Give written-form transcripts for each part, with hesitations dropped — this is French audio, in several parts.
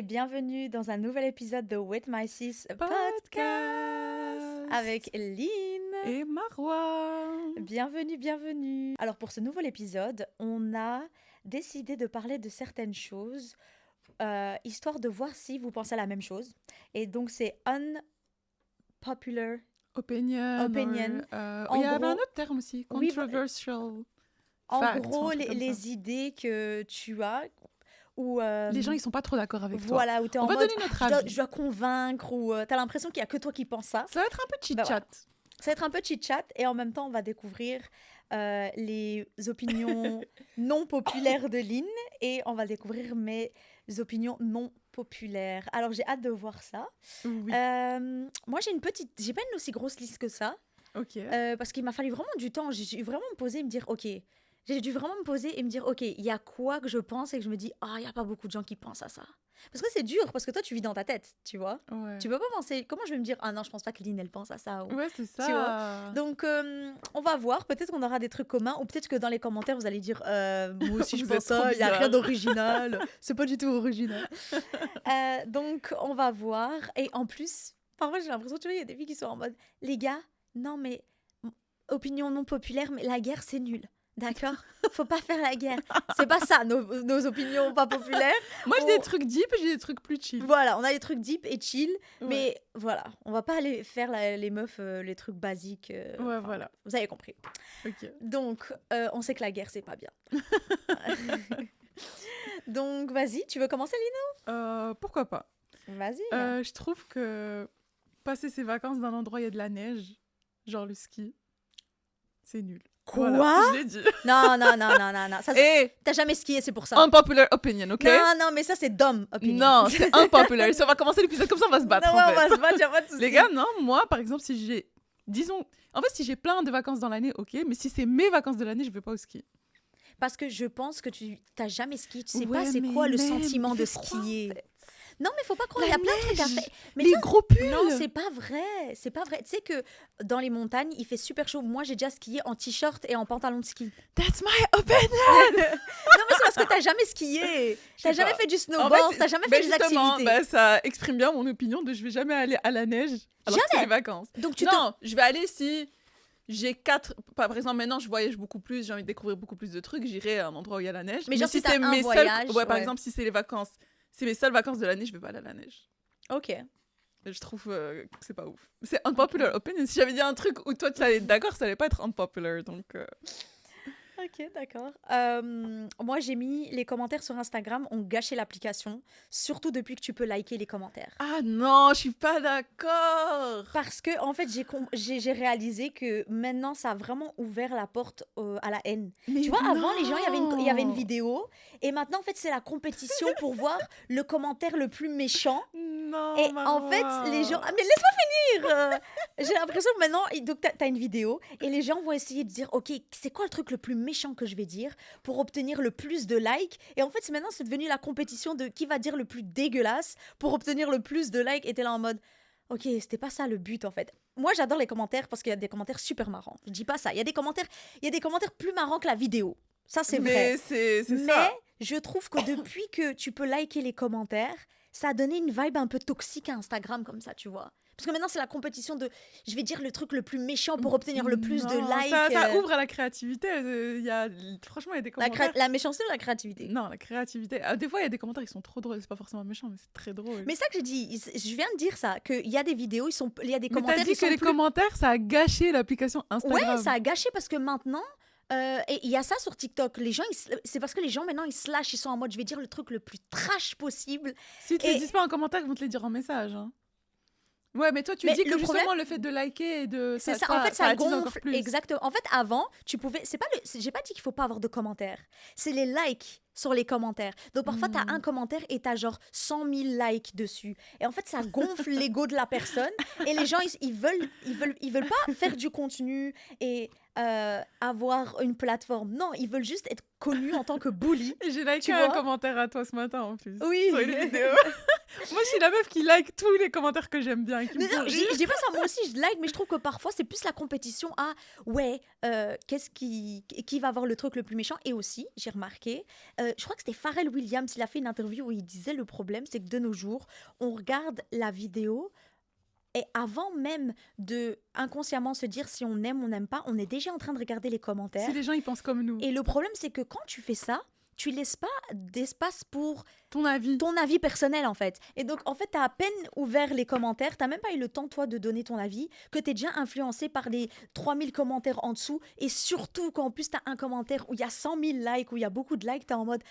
et bienvenue dans un nouvel épisode de With My Sis Podcast avec Lynn et Marwa. Bienvenue. Alors pour ce nouvel épisode, on a décidé de parler de certaines choses, histoire de voir si vous pensez à la même chose. Et donc c'est unpopular Opinion. opinion. Il y avait un autre terme aussi, Oui, controversial. En Facts, gros, un truc comme ça. les idées que tu as ou Les gens, ils sont pas trop d'accord avec toi. voilà, où t'es On en va mode donner notre je avis. dois convaincre, ou t'as l'impression qu'il y a que toi qui penses ça. Ça va être un peu chit-chat. Voilà. Ça va être un peu chit-chat et en même temps, on va découvrir les opinions non populaires de Lynn et on va découvrir mes opinions non populaires. Alors, j'ai hâte de voir ça. Oui. Moi, j'ai pas une aussi grosse liste que ça Ok. parce qu'il m'a fallu vraiment du temps. J'ai dû vraiment me poser et me dire, ok. J'ai dû vraiment me poser et me dire, ok, il y a quoi que je pense et que je me dis, il n'y a pas beaucoup de gens qui pensent à ça. Parce que c'est dur, parce que toi, tu vis dans ta tête, tu vois. Ouais. Tu peux pas penser, comment je vais me dire, non, je pense pas que Lynn, elle pense à ça. Ouais, c'est ça. Tu vois. Donc, on va voir, peut-être qu'on aura des trucs communs, ou peut-être que dans les commentaires, vous allez dire, moi aussi, je Vous pense êtes trop ça, il n'y a rien bizarre. d'original, c'est pas du tout original. Donc, on va voir, et en plus, parfois, j'ai l'impression, tu vois, il y a des filles qui sont en mode, les gars, non, mais, opinion non populaire, mais la guerre, c'est nul. D'accord. Faut pas faire la guerre. C'est pas ça, nos opinions pas populaires. Moi, j'ai des trucs deep et j'ai des trucs plus chill. Voilà, on a des trucs deep et chill, Ouais. mais voilà, on va pas aller faire les meufs, les trucs basiques. Ouais, voilà. Vous avez compris. Ok. Donc, on sait que la guerre, c'est pas bien. Donc, vas-y, tu veux commencer, Pourquoi pas. Lino? Vas-y. Je trouve que passer ses vacances dans un endroit où il y a de la neige, genre le ski, c'est nul. Quoi? Voilà, je l'ai dit. Non. Ça, Et t'as jamais skié, c'est pour ça. unpopular opinion, ok? Non, mais ça, c'est dumb opinion. Non, c'est unpopular. Si on va commencer l'épisode comme ça, on va se battre. Non, en on fait. va se battre, y a pas de souci. Les gars, non, moi, par exemple, si j'ai. Disons. En fait, si j'ai plein de vacances dans l'année, ok, mais si c'est mes vacances de l'année, je vais pas au ski. Parce que je pense que tu t'as jamais skié, tu sais Ouais, pas c'est mais quoi le même, sentiment il de fait froid, skier. en fait. Non, mais faut pas croire, La il y a plein de trucs à neige, faire. Mais les ça, gros pulls. non, c'est pas vrai. C'est pas vrai. Tu sais que dans les montagnes, il fait super chaud. Moi, j'ai déjà skié en t-shirt et en pantalon de ski. That's my opinion. Non, mais c'est parce que t'as jamais skié. T'as sais jamais pas. fait du En snowboard, fait, t'as jamais fait des justement, activités. ça exprime bien mon opinion de je vais jamais aller à la neige alors que c'est Jamais. les vacances. Donc tu Non, je vais aller si j'ai 4... Par exemple, maintenant, je voyage beaucoup plus, j'ai envie de découvrir beaucoup plus de trucs, j'irai à un endroit où il y a la neige. Mais genre, si t'as c'est un mes voyage, seuls... Ouais, par ouais. exemple, si c'est les vacances, c'est mes seules vacances de l'année, je vais pas aller à la neige. Ok. Je trouve que c'est pas ouf. C'est unpopular opinion. Si j'avais dit un truc où toi, tu allais être d'accord, ça allait pas être unpopular, donc... Ok, d'accord. Moi, j'ai mis les commentaires sur Instagram ont gâché l'application, surtout depuis que tu peux liker les commentaires. Ah non, je suis pas d'accord. Parce que, en fait, j'ai réalisé que maintenant, ça a vraiment ouvert la porte à la haine. Mais Tu vois, non. avant, les gens, il y avait une vidéo, et maintenant, en fait, c'est la compétition pour voir le commentaire le plus méchant. Non, Et en fait, les gens... Ah, mais laisse-moi finir. J'ai l'impression que maintenant, donc, t'as une vidéo, et les gens vont essayer de dire, ok, c'est quoi le truc le plus méchant que je vais dire pour obtenir le plus de likes? Et en fait, maintenant, c'est devenu la compétition de qui va dire le plus dégueulasse pour obtenir le plus de likes. Et t'es là en mode... Ok, c'était pas ça le but en fait. Moi j'adore les commentaires parce qu'il y a des commentaires super marrants. Je dis pas ça. Il y a des commentaires plus marrants que la vidéo. Ça c'est vrai. Mais c'est Mais ça. je trouve que depuis que tu peux liker les commentaires, ça a donné une vibe un peu toxique à Instagram comme ça, tu vois. Parce que maintenant c'est la compétition de je vais dire le truc le plus méchant pour obtenir le plus de Non, likes. ça ouvre à la créativité. Franchement, il y a des commentaires... La méchanceté ou la créativité? Non, la créativité. Ah, des fois, il y a des commentaires qui sont trop drôles. C'est pas forcément méchant, mais c'est très drôle. Mais ça que j'ai dit, je viens de dire ça, qu'il y a des vidéos, il y a des Mais commentaires t'as dit qui que sont les plus... commentaires, ça a gâché l'application Instagram. Ouais, ça a gâché parce que maintenant, et il y a ça sur TikTok, les gens, c'est parce que les gens maintenant ils slash, ils sont en mode je vais dire le truc le plus trash possible. Si tu Et- les dis pas en commentaire, ils vont te les dire en message. Hein. Ouais, mais toi, tu Mais dis que le justement, problème- le fait de liker et de... C'est ça, en fait ça attise encore gonfle. plus. Exactement. En fait avant, tu pouvais, j'ai pas dit qu'il faut pas avoir de commentaires. C'est les likes sur les commentaires. Donc parfois t'as un commentaire et t'as genre 100 000 likes dessus. Et en fait ça gonfle l'ego de la personne. Et les gens ils veulent pas faire du contenu et avoir une plateforme. Non, ils veulent juste être connus en tant que bully. J'ai liké Tu un vois commentaire à toi ce matin, en plus. Oui. Sur une vidéo. Moi, je suis la meuf qui like tous les commentaires que j'aime bien et qui me Non, font non, rire. je dis pas ça, moi aussi je like, mais je trouve que parfois c'est plus la compétition à ouais, qu'est-ce qui va avoir le truc le plus méchant. Et aussi, j'ai remarqué, je crois que c'était Pharrell Williams, il a fait une interview où il disait le problème, c'est que de nos jours, on regarde la vidéo et avant même de inconsciemment se dire si on aime ou on n'aime pas, on est déjà en train de regarder les commentaires. Si les gens, ils pensent comme nous. Et le problème, c'est que quand tu fais ça, tu laisses pas d'espace pour Ton avis. ton avis personnel, en fait. Et donc, en fait, t'as à peine ouvert les commentaires, t'as même pas eu le temps, toi, de donner ton avis, que t'es déjà influencé par les 3000 commentaires en dessous. Et surtout, qu'en plus, t'as un commentaire où il y a 100 000 likes, où il y a beaucoup de likes, t'es en mode...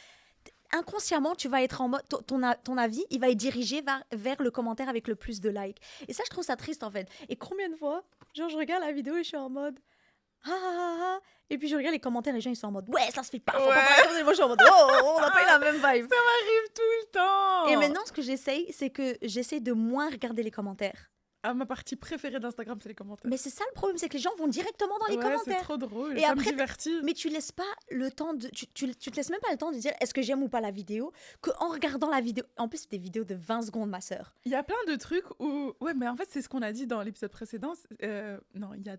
Inconsciemment, tu vas être en mode... Ton avis, il va être dirigé vers le commentaire avec le plus de likes. Et ça, je trouve ça triste, en fait. Et combien de fois, genre, je regarde la vidéo et je suis en mode... Ah, ah, ah, ah. Et puis je regarde les commentaires, les gens ils sont en mode ouais, ça se fait pas, faut pas Ouais. parler comme ça. Et moi je suis en mode oh, on n'a pas eu la même vibe. Ça m'arrive tout le temps. Et maintenant, ce que j'essaye, c'est que j'essaie de moins regarder les commentaires. Ah, ma partie préférée d'Instagram, c'est les commentaires. Mais c'est ça le problème, c'est que les gens vont directement dans les Ouais, c'est commentaires. trop drôle. Et ça après, me divertit. Mais tu laisses pas le temps de. Tu te laisses même pas le temps de dire est-ce que j'aime ou pas la vidéo, qu'en regardant la vidéo. En plus, c'est des vidéos de 20 secondes, ma sœur. Il y a plein de trucs où... Ouais, mais en fait, c'est ce qu'on a dit dans l'épisode précédent. Non, il y a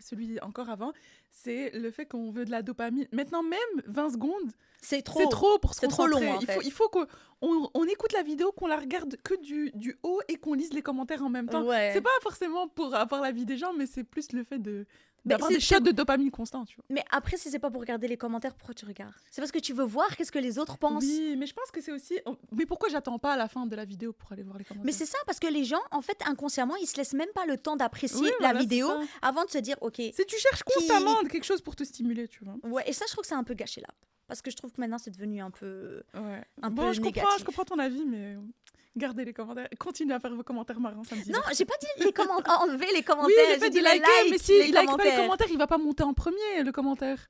celui encore avant. C'est le fait qu'on veut de la dopamine. Maintenant, même 20 secondes, C'est trop. c'est trop pour se C'est trop concentrer. long, en fait. Il faut qu'on écoute la vidéo, qu'on la regarde que du haut et qu'on lise les commentaires en même temps. Ouais. C'est pas forcément pour avoir la vie des gens, mais c'est plus le fait d'avoir c'est- des shots de dopamine constants, tu vois. Mais après, si c'est pas pour regarder les commentaires, pourquoi tu regardes? C'est parce que tu veux voir qu'est-ce que les autres pensent. Oui, mais je pense que c'est aussi... Mais pourquoi j'attends pas à la fin de la vidéo pour aller voir les commentaires? Mais c'est ça, parce que les gens, en fait, inconsciemment, ils se laissent même pas le temps d'apprécier Oui, la voilà, c'est vidéo ça. avant de se dire ok. C'est tu cherches constamment quelque chose pour te stimuler, tu vois. Ouais, et ça, je trouve que c'est un peu gâché là. Parce que je trouve que maintenant, c'est devenu un peu. Ouais. Un Bon, peu je négatif. comprends ton avis, mais gardez les commentaires. Continuez à faire vos commentaires marrants, ça me dit. Non, j'ai pas dit les commentaires, enlever les commentaires. Oui, le j'ai fait dit de les liker, mais likes, si les il like pas les commentaires. commentaires, il va pas monter en premier, le commentaire.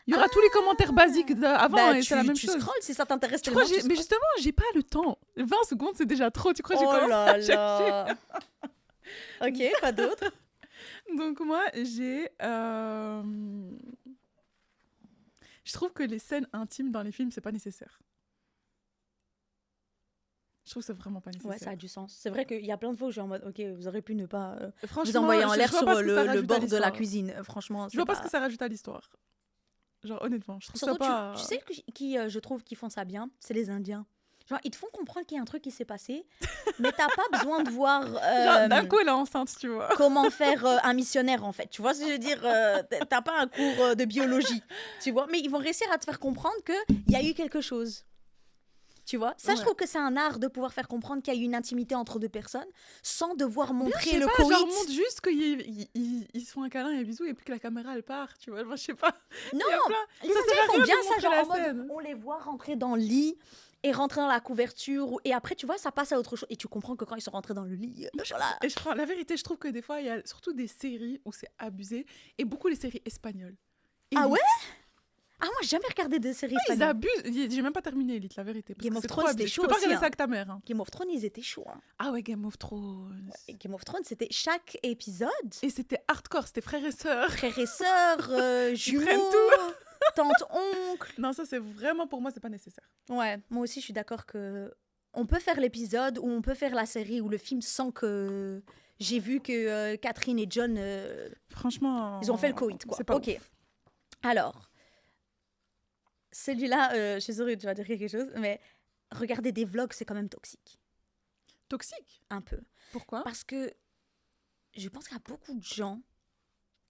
Il y aura tous les commentaires basiques avant Bah, et c'est la même tu chose. scrolles si ça t'intéresse Tu crois tellement. mais justement, j'ai pas le temps. 20 secondes, c'est déjà trop. Tu crois que j'ai Oh commencé là à chercher? là. Ok, pas d'autres. Donc moi, je trouve que les scènes intimes dans les films, c'est pas nécessaire. Je trouve que c'est vraiment pas nécessaire. Ouais, ça a du sens. C'est vrai qu'il y a plein de fois où je suis en mode, ok, vous aurez pu ne pas vous Franchement, envoyer en je l'air vois sur pas ce que ça le rajoute à bord de la l'histoire. cuisine. Franchement, Je vois pas ce que ça rajoute à l'histoire. Genre, honnêtement, je trouve Surtout, ça pas... tu sais qui je trouve qui font ça bien, c'est les Indiens. Genre, ils te font comprendre qu'il y a un truc qui s'est passé, mais t'as pas besoin de voir Genre, d'un coup, elle est enceinte, tu vois. comment faire un missionnaire, en fait. Tu vois ce que je veux dire? T'as pas un cours de biologie, tu vois? Mais ils vont réussir à te faire comprendre qu'il y a eu quelque chose. Tu vois? Ça, je Ouais. trouve que c'est un art de pouvoir faire comprendre qu'il y a eu une intimité entre deux personnes sans devoir Je montrer sais le pas, coït. genre, montre juste qu'ils se font un câlin et un bisou et puis que la caméra, elle part, tu vois. Moi, je sais pas. Non, Il y a plein- les ça Indiens sert à font rien bien de ça, montrer genre la en mode, scène. on les voit rentrer dans le lit et rentrer dans la couverture, et après, tu vois, ça passe à autre chose. Et tu comprends que quand ils sont rentrés dans le lit, voilà. Et la vérité, je trouve que des fois, il y a surtout des séries où c'est abusé et beaucoup les séries espagnoles. Ah Elite. ouais? Ah, moi, j'ai jamais regardé de séries Ils espagnoles. abusent. J'ai même pas terminé Elite, la vérité. Parce Game que of c'est Thrones, trop c'était abusé. chaud Tu peux pas aussi, regarder hein. ça avec ta mère. Hein. Game of Thrones, ils étaient chauds. Hein. Ah ouais, Game of Thrones. Et Game of Thrones, c'était chaque épisode. Et c'était hardcore, c'était frères et sœurs. Frères et sœurs, jumeaux, prennent tante, oncle. Non, ça c'est vraiment pour moi, c'est pas nécessaire. Ouais, moi aussi, je suis d'accord que on peut faire l'épisode ou on peut faire la série ou le film sans que j'ai vu que Catherine et John, Franchement. ils ont fait le coït, quoi. C'est pas Ok. ouf. Alors, celui-là, je suis sûre que tu vas dire quelque chose, mais regarder des vlogs, c'est quand même toxique. Toxique. Un peu. Pourquoi? Parce que je pense qu'il y a beaucoup de gens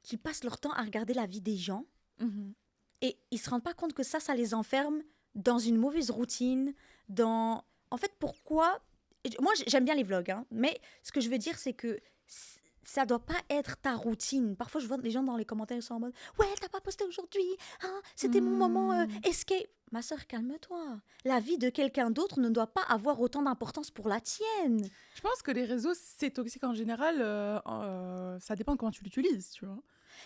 qui passent leur temps à regarder la vie des gens Mhm. et ils se rendent pas compte que ça les enferme dans une mauvaise routine, dans... En fait, pourquoi... Moi, j'aime bien les vlogs, hein, mais ce que je veux dire, c'est que ça doit pas être ta routine. Parfois, je vois des gens dans les commentaires, ils sont en mode « Ouais, t'as pas posté aujourd'hui, hein, c'était mon moment escape. » Ma sœur, calme-toi. La vie de quelqu'un d'autre ne doit pas avoir autant d'importance pour la tienne. Je pense que les réseaux, c'est toxique en général. Ça dépend de comment tu l'utilises, tu vois.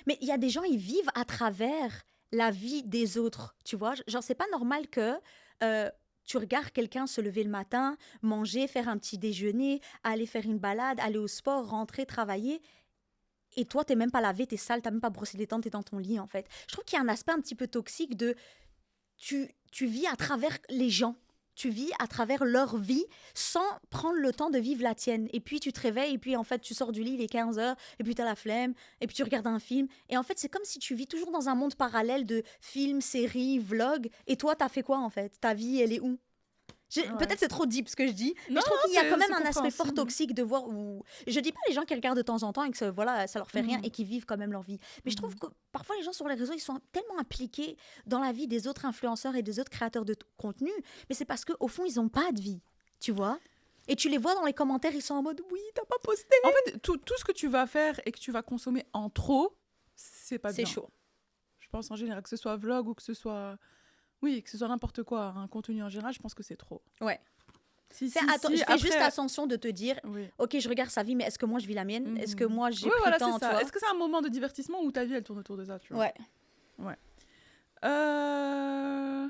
Mais il y a des gens, ils vivent à travers la vie des autres, tu vois. Genre, c'est pas normal que tu regardes quelqu'un se lever le matin, manger, faire un petit déjeuner, aller faire une balade, aller au sport, rentrer, travailler. Et toi, t'es même pas lavé, t'es sale, t'as même pas brossé les dents, t'es dans ton lit, en fait. Je trouve qu'il y a un aspect un petit peu toxique de... Tu vis à travers les gens. tu vis à travers leur vie sans prendre le temps de vivre la tienne. Et puis tu te réveilles, et puis en fait tu sors du lit, il est 15h, et puis tu as la flemme, et puis tu regardes un film. Et en fait c'est comme si tu vis toujours dans un monde parallèle de films, séries, vlogs. Et toi, t'as fait quoi en fait? Ta vie, elle est où? Ouais. Peut-être c'est trop deep ce que je dis, mais Non, je trouve qu'il y a quand même c'est un aspect fort compréhensible. toxique de voir où... Je dis pas les gens qui regardent de temps en temps et que voilà, ça leur fait rien Mhm. et qui vivent quand même leur vie. Mais je trouve Mhm. que parfois les gens sur les réseaux, ils sont tellement impliqués dans la vie des autres influenceurs et des autres créateurs de contenu, mais c'est parce qu'au fond, ils ont pas de vie, tu vois? Et tu les vois dans les commentaires, ils sont en mode oui, t'as pas posté. En fait, tout ce que tu vas faire et que tu vas consommer en trop, c'est pas C'est bien. chaud. Je pense en général, que ce soit vlog ou que ce soit... Oui, que ce soit n'importe quoi, un contenu en général, je pense que c'est trop. Ouais. Si, Je fais après... juste attention de te dire, Oui. ok, je regarde sa vie, mais est-ce que moi je vis la mienne? Est-ce que Mhm. moi j'ai Oui, pris voilà, le temps, c'est tu ça. vois? Est-ce que c'est un moment de divertissement ou ta vie, elle tourne autour de ça, tu vois? Ouais. Euh...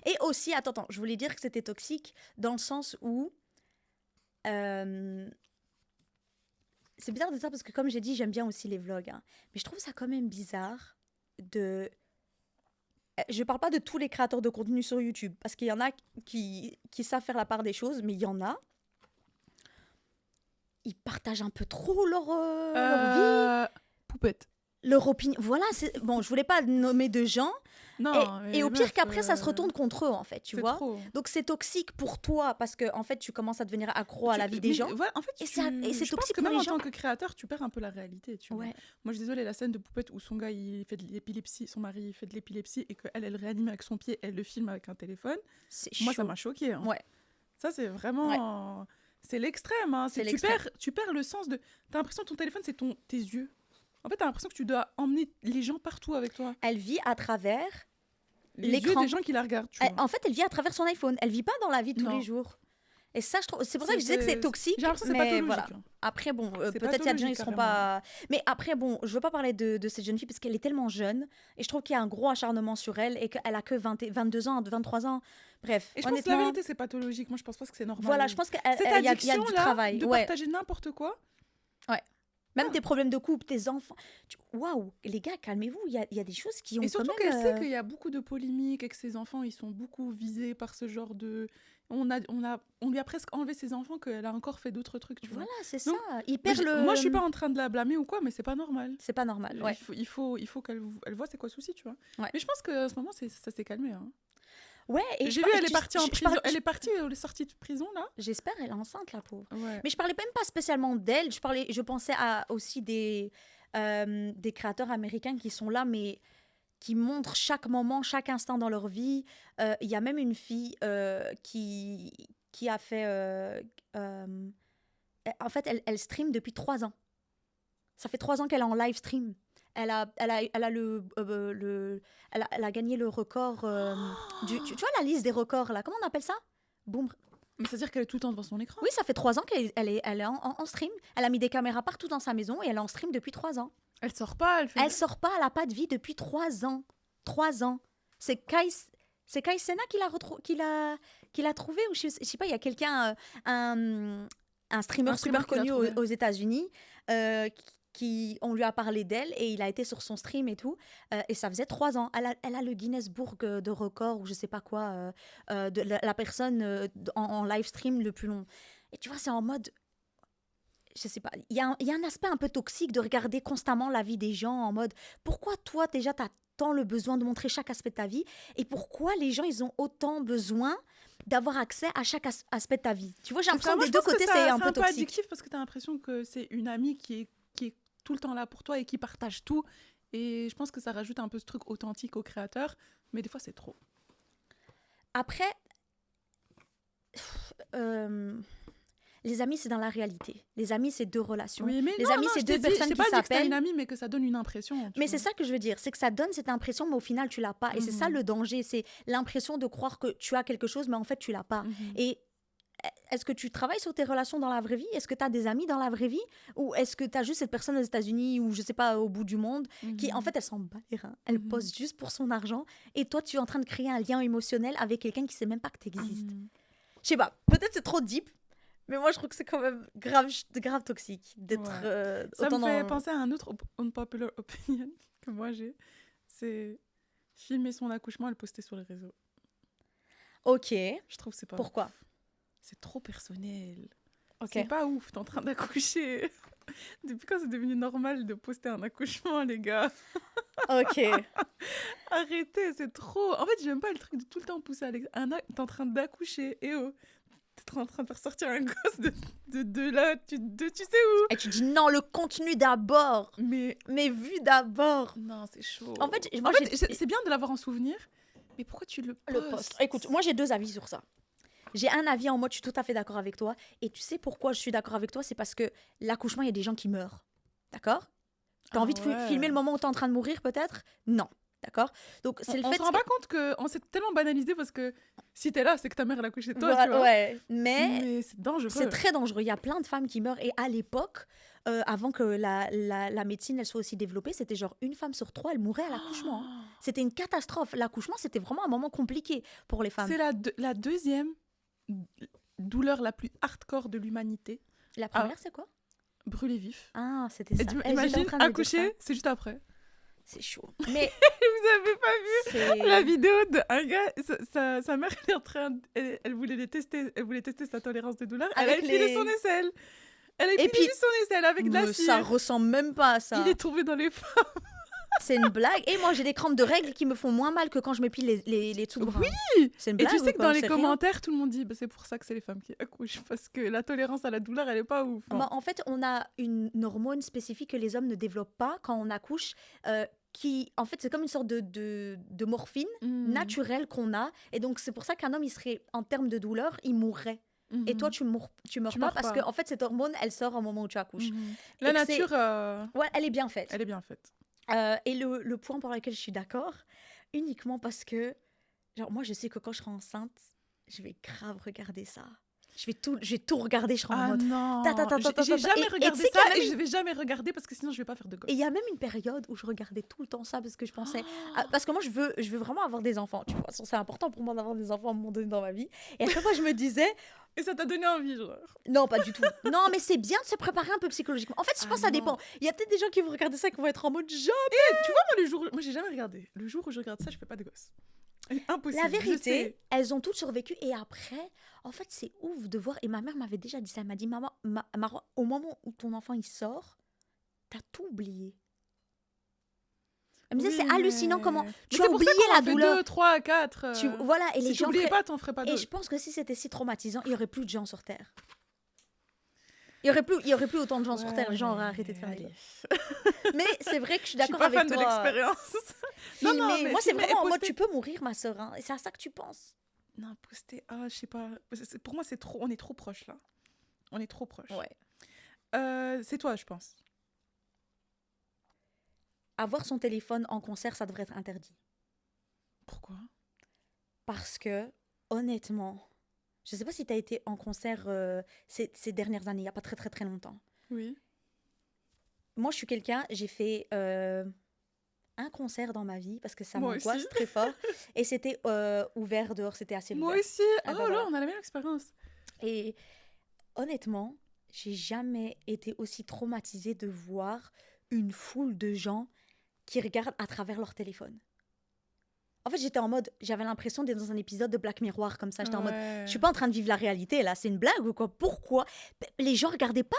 Et aussi, attends, je voulais dire que c'était toxique dans le sens où euh, c'est bizarre de dire parce que comme j'ai dit, j'aime bien aussi les vlogs, hein, mais je trouve ça quand même bizarre de... Je parle pas de tous les créateurs de contenu sur YouTube parce qu'il y en a qui savent faire la part des choses, mais il y en a, ils partagent un peu trop leur vie, Poupette. leur opinion. Voilà, bon, je voulais pas nommer de gens. Non, Et mais au pire meuf, qu'après, ça se retourne contre eux, en fait, tu c'est vois. trop. Donc, c'est toxique pour toi parce que, en fait, tu commences à devenir accro à la vie des mais gens. voilà, en fait, Et c'est je pense toxique que pour même les en gens. tant que créateur, tu perds un peu la réalité, tu vois. Ouais, Moi, je suis désolée, la scène de Poupette où son gars, il fait de l'épilepsie, son mari, il fait de l'épilepsie et qu'elle, elle réanime avec son pied, elle le filme avec un téléphone. c'est Moi, ça chaud. m'a choquée. Hein. Ouais, Ça, c'est vraiment... C'est l'extrême. Hein. C'est Tu l'extrême. tu perds le sens de... T'as l'impression que ton téléphone, c'est tes yeux. En fait, t'as l'impression que tu dois emmener les gens partout avec toi. elle vit à travers Les yeux l'écran. des gens qui la regardent, tu vois. En fait, elle vit à travers son iPhone. Elle vit pas dans la vie de tous Non. les jours. Et ça, je trouve, c'est pour ça que je disais que c'est toxique. J'ai l'impression que c'est mais pathologique. voilà. Hein. Après, bon, C'est peut-être il y a des gens, ils pathologique, seront pas. Mais après, bon, je veux pas parler de cette jeune fille parce qu'elle est tellement jeune. Et je trouve qu'il y a un gros acharnement sur elle et qu'elle a que 22 ans, 23 ans. Bref, Et je pense que la honnêtement. vérité, c'est pathologique. Moi, je pense pas que c'est normal. Voilà, je pense qu'il Cette y a du addiction-là, travail. de Ouais. partager n'importe quoi. Même tes problèmes de couple, tes enfants. Waouh, les gars, calmez-vous. Il y a des choses qui ont Et surtout quand même. qu'elle sait qu'il y a beaucoup de polémiques et que ses enfants, ils sont beaucoup visés par ce genre de... On lui a presque enlevé ses enfants qu'elle a encore fait d'autres trucs, tu vois. Voilà, c'est Donc, ça. Il perd le. Moi, je suis pas en train de la blâmer ou quoi, mais c'est pas normal. C'est pas normal. Ouais. Il faut qu'elle voit c'est quoi le souci, tu vois. Ouais. Mais je pense qu'en ce moment, ça s'est calmé. Hein. Ouais. Et J'ai vu, elle est partie en prison. Elle est partie, elle est sortie de prison, là. J'espère, elle est enceinte, la pauvre. Ouais. Mais je parlais même pas spécialement d'elle. Je pensais à aussi des créateurs américains qui sont là, mais qui montrent chaque moment, chaque instant dans leur vie. Il y a même une fille qui a fait... en fait, elle stream depuis 3 ans. Ça fait 3 ans qu'elle est en live stream. Elle a gagné le record tu vois la liste des records là, comment on appelle ça? Boom. Mais c'est-à-dire qu'elle est tout le temps devant son écran. Oui, ça fait 3 ans qu'elle est en stream. Elle a mis des caméras partout dans sa maison et elle est en stream depuis 3 ans. Elle sort pas, Elle sort pas, elle a pas de vie depuis 3 ans. 3 ans. C'est Kai Cenat qui l'a trouvé, ou je sais pas, il y a quelqu'un, un streamer super qui l'a connu trouvé. aux États-Unis, on lui a parlé d'elle et il a été sur son stream et tout. Et ça faisait 3 ans. Elle a le Guinness Book de record ou je sais pas quoi, de la personne en live stream le plus long. Et tu vois, c'est en mode... Je sais pas, il y a un aspect un peu toxique de regarder constamment la vie des gens en mode pourquoi toi déjà t'as tant le besoin de montrer chaque aspect de ta vie et pourquoi les gens ils ont autant besoin d'avoir accès à chaque aspect de ta vie. Tu vois, j'ai l'impression que des deux côtés c'est un peu toxique. addictif parce que t'as l'impression que c'est une amie qui est tout le temps là pour toi et qui partage tout. Et je pense que ça rajoute un peu ce truc authentique au créateur, mais des fois c'est trop. Après, les amis, c'est dans la réalité. Les amis, c'est 2 relations. Oui, mais les non, amis, non, c'est je 2 t'ai dit, personnes j'ai qui pas dit que t'as s'appellent. une amie, mais que ça donne une impression. Mais c'est ça que je veux dire, c'est que ça donne cette impression, mais au final, tu l'as pas. Et c'est ça le danger, c'est l'impression de croire que tu as quelque chose, mais en fait, tu l'as pas. Et est-ce que tu travailles sur tes relations dans la vraie vie? Est-ce que tu as des amis dans la vraie vie? Ou est-ce que tu as juste cette personne aux États-Unis ou je sais pas, au bout du monde, qui en fait, elle s'en bat les reins. Elle pose juste pour son argent. Et toi, tu es en train de créer un lien émotionnel avec quelqu'un qui sait même pas que tu existes. Je sais pas, peut-être c'est trop deep, mais moi je trouve que c'est quand même grave toxique d'être Ça autant me fait dans... penser à un autre unpopular opinion que moi j'ai. C'est filmer son accouchement et le poster sur les réseaux. Ok. Je trouve que c'est pas Pourquoi? ouf. C'est trop personnel. Ok. C'est pas ouf, t'es en train d'accoucher. Depuis quand c'est devenu normal de poster un accouchement, les gars? Ok. Arrêtez, c'est trop. En fait, j'aime pas le truc de tout le temps pousser t'es en train d'accoucher, et oh, t'es en train de faire sortir un gosse de là, tu sais où? Et tu dis non, le contenu d'abord. Mais Mes vues d'abord. non, c'est chaud. En fait, En moi, fait, c'est bien de l'avoir en souvenir, mais pourquoi tu le le postes? post. Écoute, moi, j'ai 2 avis sur ça. J'ai un avis en mode, je suis tout à fait d'accord avec toi. Et tu sais pourquoi je suis d'accord avec toi? C'est parce que l'accouchement, il y a des gens qui meurent. D'accord? T'as Ah envie de ouais. filmer le moment où t'es en train de mourir, peut-être? Non. D'accord? Donc, c'est le On fait se rend pas compte qu'on s'est tellement banalisé parce que si t'es là, c'est que ta mère elle a accouché de toi, Voilà, tu vois. ouais. Mais Mais c'est dangereux. c'est très dangereux. Il y a plein de femmes qui meurent. Et à l'époque, avant que la médecine elle soit aussi développée, c'était genre 1 femme sur 3, elle mourait à l'accouchement. Hein. C'était une catastrophe. L'accouchement, c'était vraiment un moment compliqué pour les femmes. C'est la deuxième douleur la plus hardcore de l'humanité. La première, c'est quoi? Brûler vif. Ah, c'était ça. Et J'étais en imagine, train de me dire ça. accoucher, c'est juste après. C'est chaud. Mais Vous avez pas vu c'est... la vidéo d'un gars, sa mère, elle est en train, elle voulait tester sa tolérance de douleur. Elle a Avec épilé les- son aisselle. Elle a Et épilé puis- juste son aisselle avec de la Mais cire. ça ressemble même pas à ça. Il est tombé dans les C'est une blague. Et moi, j'ai des crampes de règles qui me font moins mal que quand je m'épile les dessous de bras. Oui. C'est une Et blague. tu sais ou que quoi? dans les C'est rien. commentaires, tout le monde dit c'est pour ça que c'est les femmes qui accouchent, parce que la tolérance à la douleur, elle est pas ouf. Bah, en fait, on a une hormone spécifique que les hommes ne développent pas quand on accouche, qui, en fait, c'est comme une sorte de morphine Mm. naturelle qu'on a. Et donc, c'est pour ça qu'un homme, il serait, en termes de douleur, il mourrait. Et toi, tu meurs pas meurs parce pas. que, en fait, cette hormone, elle sort au moment où tu accouches. La Et que c'est- nature, Ouais, elle est bien faite. elle est bien faite. Et le point pour lequel je suis d'accord, uniquement parce que, genre, moi, je sais que quand je serai enceinte, je vais grave regarder ça. Je vais tout regarder, je serai en Ah mode... non, Et j'ai jamais tu regardé sais qu'il y a ça et même- je vais jamais regarder parce que sinon je vais pas faire de gosse. Et il y a même une période où je regardais tout le temps ça parce que je pensais... parce que moi, je veux vraiment avoir des enfants, tu vois. C'est important pour moi d'avoir des enfants à un moment donné dans ma vie. Et à chaque fois, je me disais... Et ça t'a donné envie, genre. Non, pas du tout. Non, mais c'est bien de se préparer un peu psychologiquement. En fait, je pense que ça non. dépend. Il y a peut-être des gens qui vont regarder ça et qui vont être en mode... Tu vois, moi j'ai jamais regardé. Le jour où je regarde ça, je fais pas de gosse. Impossible. La je vérité, sais. elles ont toutes survécu. Et après, en fait, c'est ouf de voir. Et ma mère m'avait déjà dit ça. Elle m'a dit, maman, Marwa, au moment où ton enfant il sort, t'as tout oublié. Elle me disait, Oui, c'est hallucinant mais- comment Mais tu c'est as pour oublié ça qu'on la en fait douleur. 2, 3, 4. Voilà, et les Si gens. t'oubliais pas, t'en ferais pas Et d'autres. je pense que si c'était si traumatisant, il y aurait plus de gens sur Terre. Il y aurait plus autant de gens sur Terre. Les gens auraient arrêté de faire des allez. gosses. Mais c'est vrai que je suis Je suis d'accord pas avec fan de toi. l'expérience. Filmer. Non, non, mais Moi, c'est filmer et vraiment en mode, poster. tu peux mourir, ma sœur. Hein. Et c'est à ça que tu penses. Non, poster, je sais pas. Pour moi, c'est trop. On est trop proches là. On est trop proches. C'est toi, je pense. Avoir son téléphone en concert, ça devrait être interdit. Pourquoi? Parce que, honnêtement, je sais pas si tu as été en concert ces dernières années, il n'y a pas très très très longtemps. Oui. Moi, je suis quelqu'un, j'ai fait un concert dans ma vie parce que ça Moi m'angoisse aussi. très fort. Et c'était ouvert dehors, c'était assez Moi ouvert. aussi. Ah Oh bah là, voilà. on a la même expérience. Et honnêtement, j'ai jamais été aussi traumatisée de voir une foule de gens qui regardent à travers leur téléphone. En fait, j'étais en mode, j'avais l'impression d'être dans un épisode de Black Mirror comme ça. J'étais en mode, je suis pas en train de vivre la réalité là, c'est une blague ou quoi? Pourquoi? Les gens regardaient pas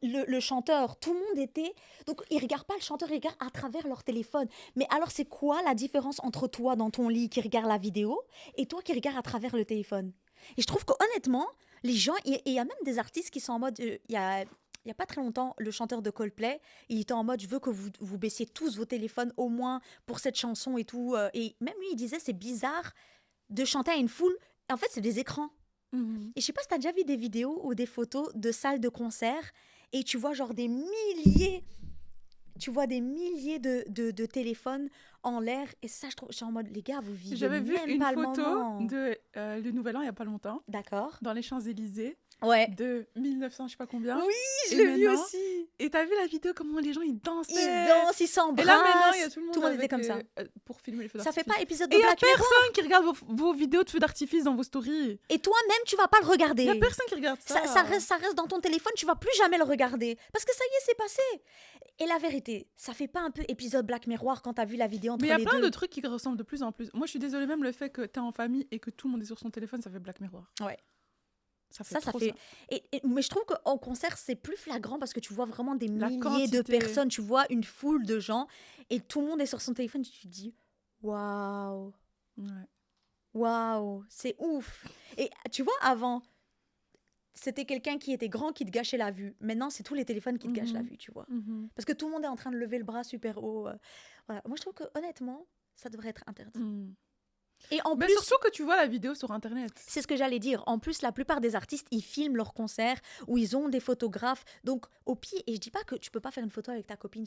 le chanteur, tout le monde était... Donc ils regardent pas le chanteur, ils regardent à travers leur téléphone. Mais alors c'est quoi la différence entre toi dans ton lit qui regarde la vidéo et toi qui regardes à travers le téléphone? Et je trouve que honnêtement, les gens, et il y a même des artistes qui sont en mode, il y a pas très longtemps, le chanteur de Coldplay, il était en mode, je veux que vous baissiez tous vos téléphones au moins pour cette chanson et tout. Et même lui, il disait, c'est bizarre de chanter à une foule. En fait, c'est des écrans. Mhm. Et je sais pas si tu as déjà vu des vidéos ou des photos de salles de concert et tu vois genre des milliers de téléphones en l'air. Et ça, je suis en mode, les gars, vous vivez J'avais vu même une pas le photo moment. de le Nouvel An il y a pas longtemps, D'accord. dans les Champs-Élysées. Ouais. de 1900, je sais pas combien. Oui, je Et l'ai vu maintenant- aussi. Et t'as vu la vidéo, comment les gens, ils dansaient. Ils dansent, ils Et là, maintenant, il y a s'embrassent. tout le monde, Tout le monde était avec, comme ça. pour filmer les feux Ça fait d'artifice. pas épisode Et de il y a Black Mirror. personne qui regarde vos vidéos de feux d'artifice dans vos stories. Et toi-même, tu vas pas le regarder. Il y a personne qui regarde ça. Ça reste dans ton téléphone, tu vas plus jamais le regarder. Parce que ça y est, c'est passé. Et la vérité, ça fait pas un peu épisode Black Mirror quand t'as vu la vidéo entre Mais il y a les plein deux? de trucs qui ressemblent de plus en plus. Moi, je suis désolée, même le fait que t'es en famille et que tout le monde est sur son téléphone, ça fait Black Mirror. Ouais. Ça fait Ça trop fait. Mais je trouve qu'en concert, c'est plus flagrant parce que tu vois vraiment des La milliers de quantité. personnes. Tu vois une foule de gens et tout le monde est sur son téléphone. Tu te dis, waouh, Ouais. waouh, c'est ouf. Et tu vois, avant, c'était quelqu'un qui était grand qui te gâchait la vue. Maintenant, c'est tous les téléphones qui te gâchent la Mhm. vue, tu vois. Mhm. Parce que tout le monde est en train de lever le bras super haut. Voilà. Moi, je trouve que honnêtement, ça devrait être interdit. Mhm. Et en Mais plus, surtout que tu vois la vidéo sur Internet. c'est ce que j'allais dire. En plus, la plupart des artistes, ils filment leurs concerts où ils ont des photographes. Donc, au pied, et je dis pas que tu peux pas faire une photo avec ta copine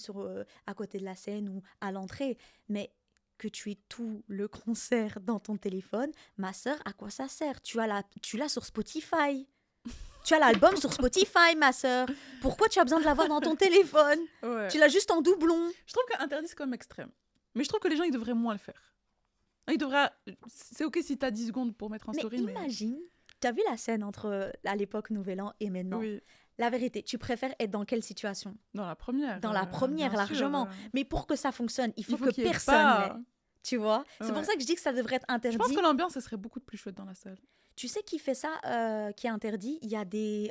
à côté de la scène ou à l'entrée, mais que tu aies tout le concert dans ton téléphone, ma sœur, à quoi ça sert? Tu l'as sur Spotify. Tu as l'album sur Spotify, ma sœur. Pourquoi tu as besoin de l'avoir dans ton téléphone? Ouais. Tu l'as juste en doublon. Je trouve qu'interdit, c'est quand même extrême. Mais je trouve que les gens, ils devraient moins le faire. Ils devraient... C'est ok si t'as 10 secondes pour mettre en Mais story, mais... imagine, tu as vu la scène entre à l'époque Nouvel An et maintenant? Oui, La vérité, tu préfères être dans quelle situation? dans la première. Dans la première, bien sûr, largement. Mais pour que ça fonctionne, il faut que qu'il y ait personne pas- l'ait. Tu vois? C'est pour Ouais. ça que je dis que ça devrait être Je interdit. pense que l'ambiance, ça serait beaucoup plus chouette dans la salle. Tu sais qui fait ça, qui est interdit? Il y a des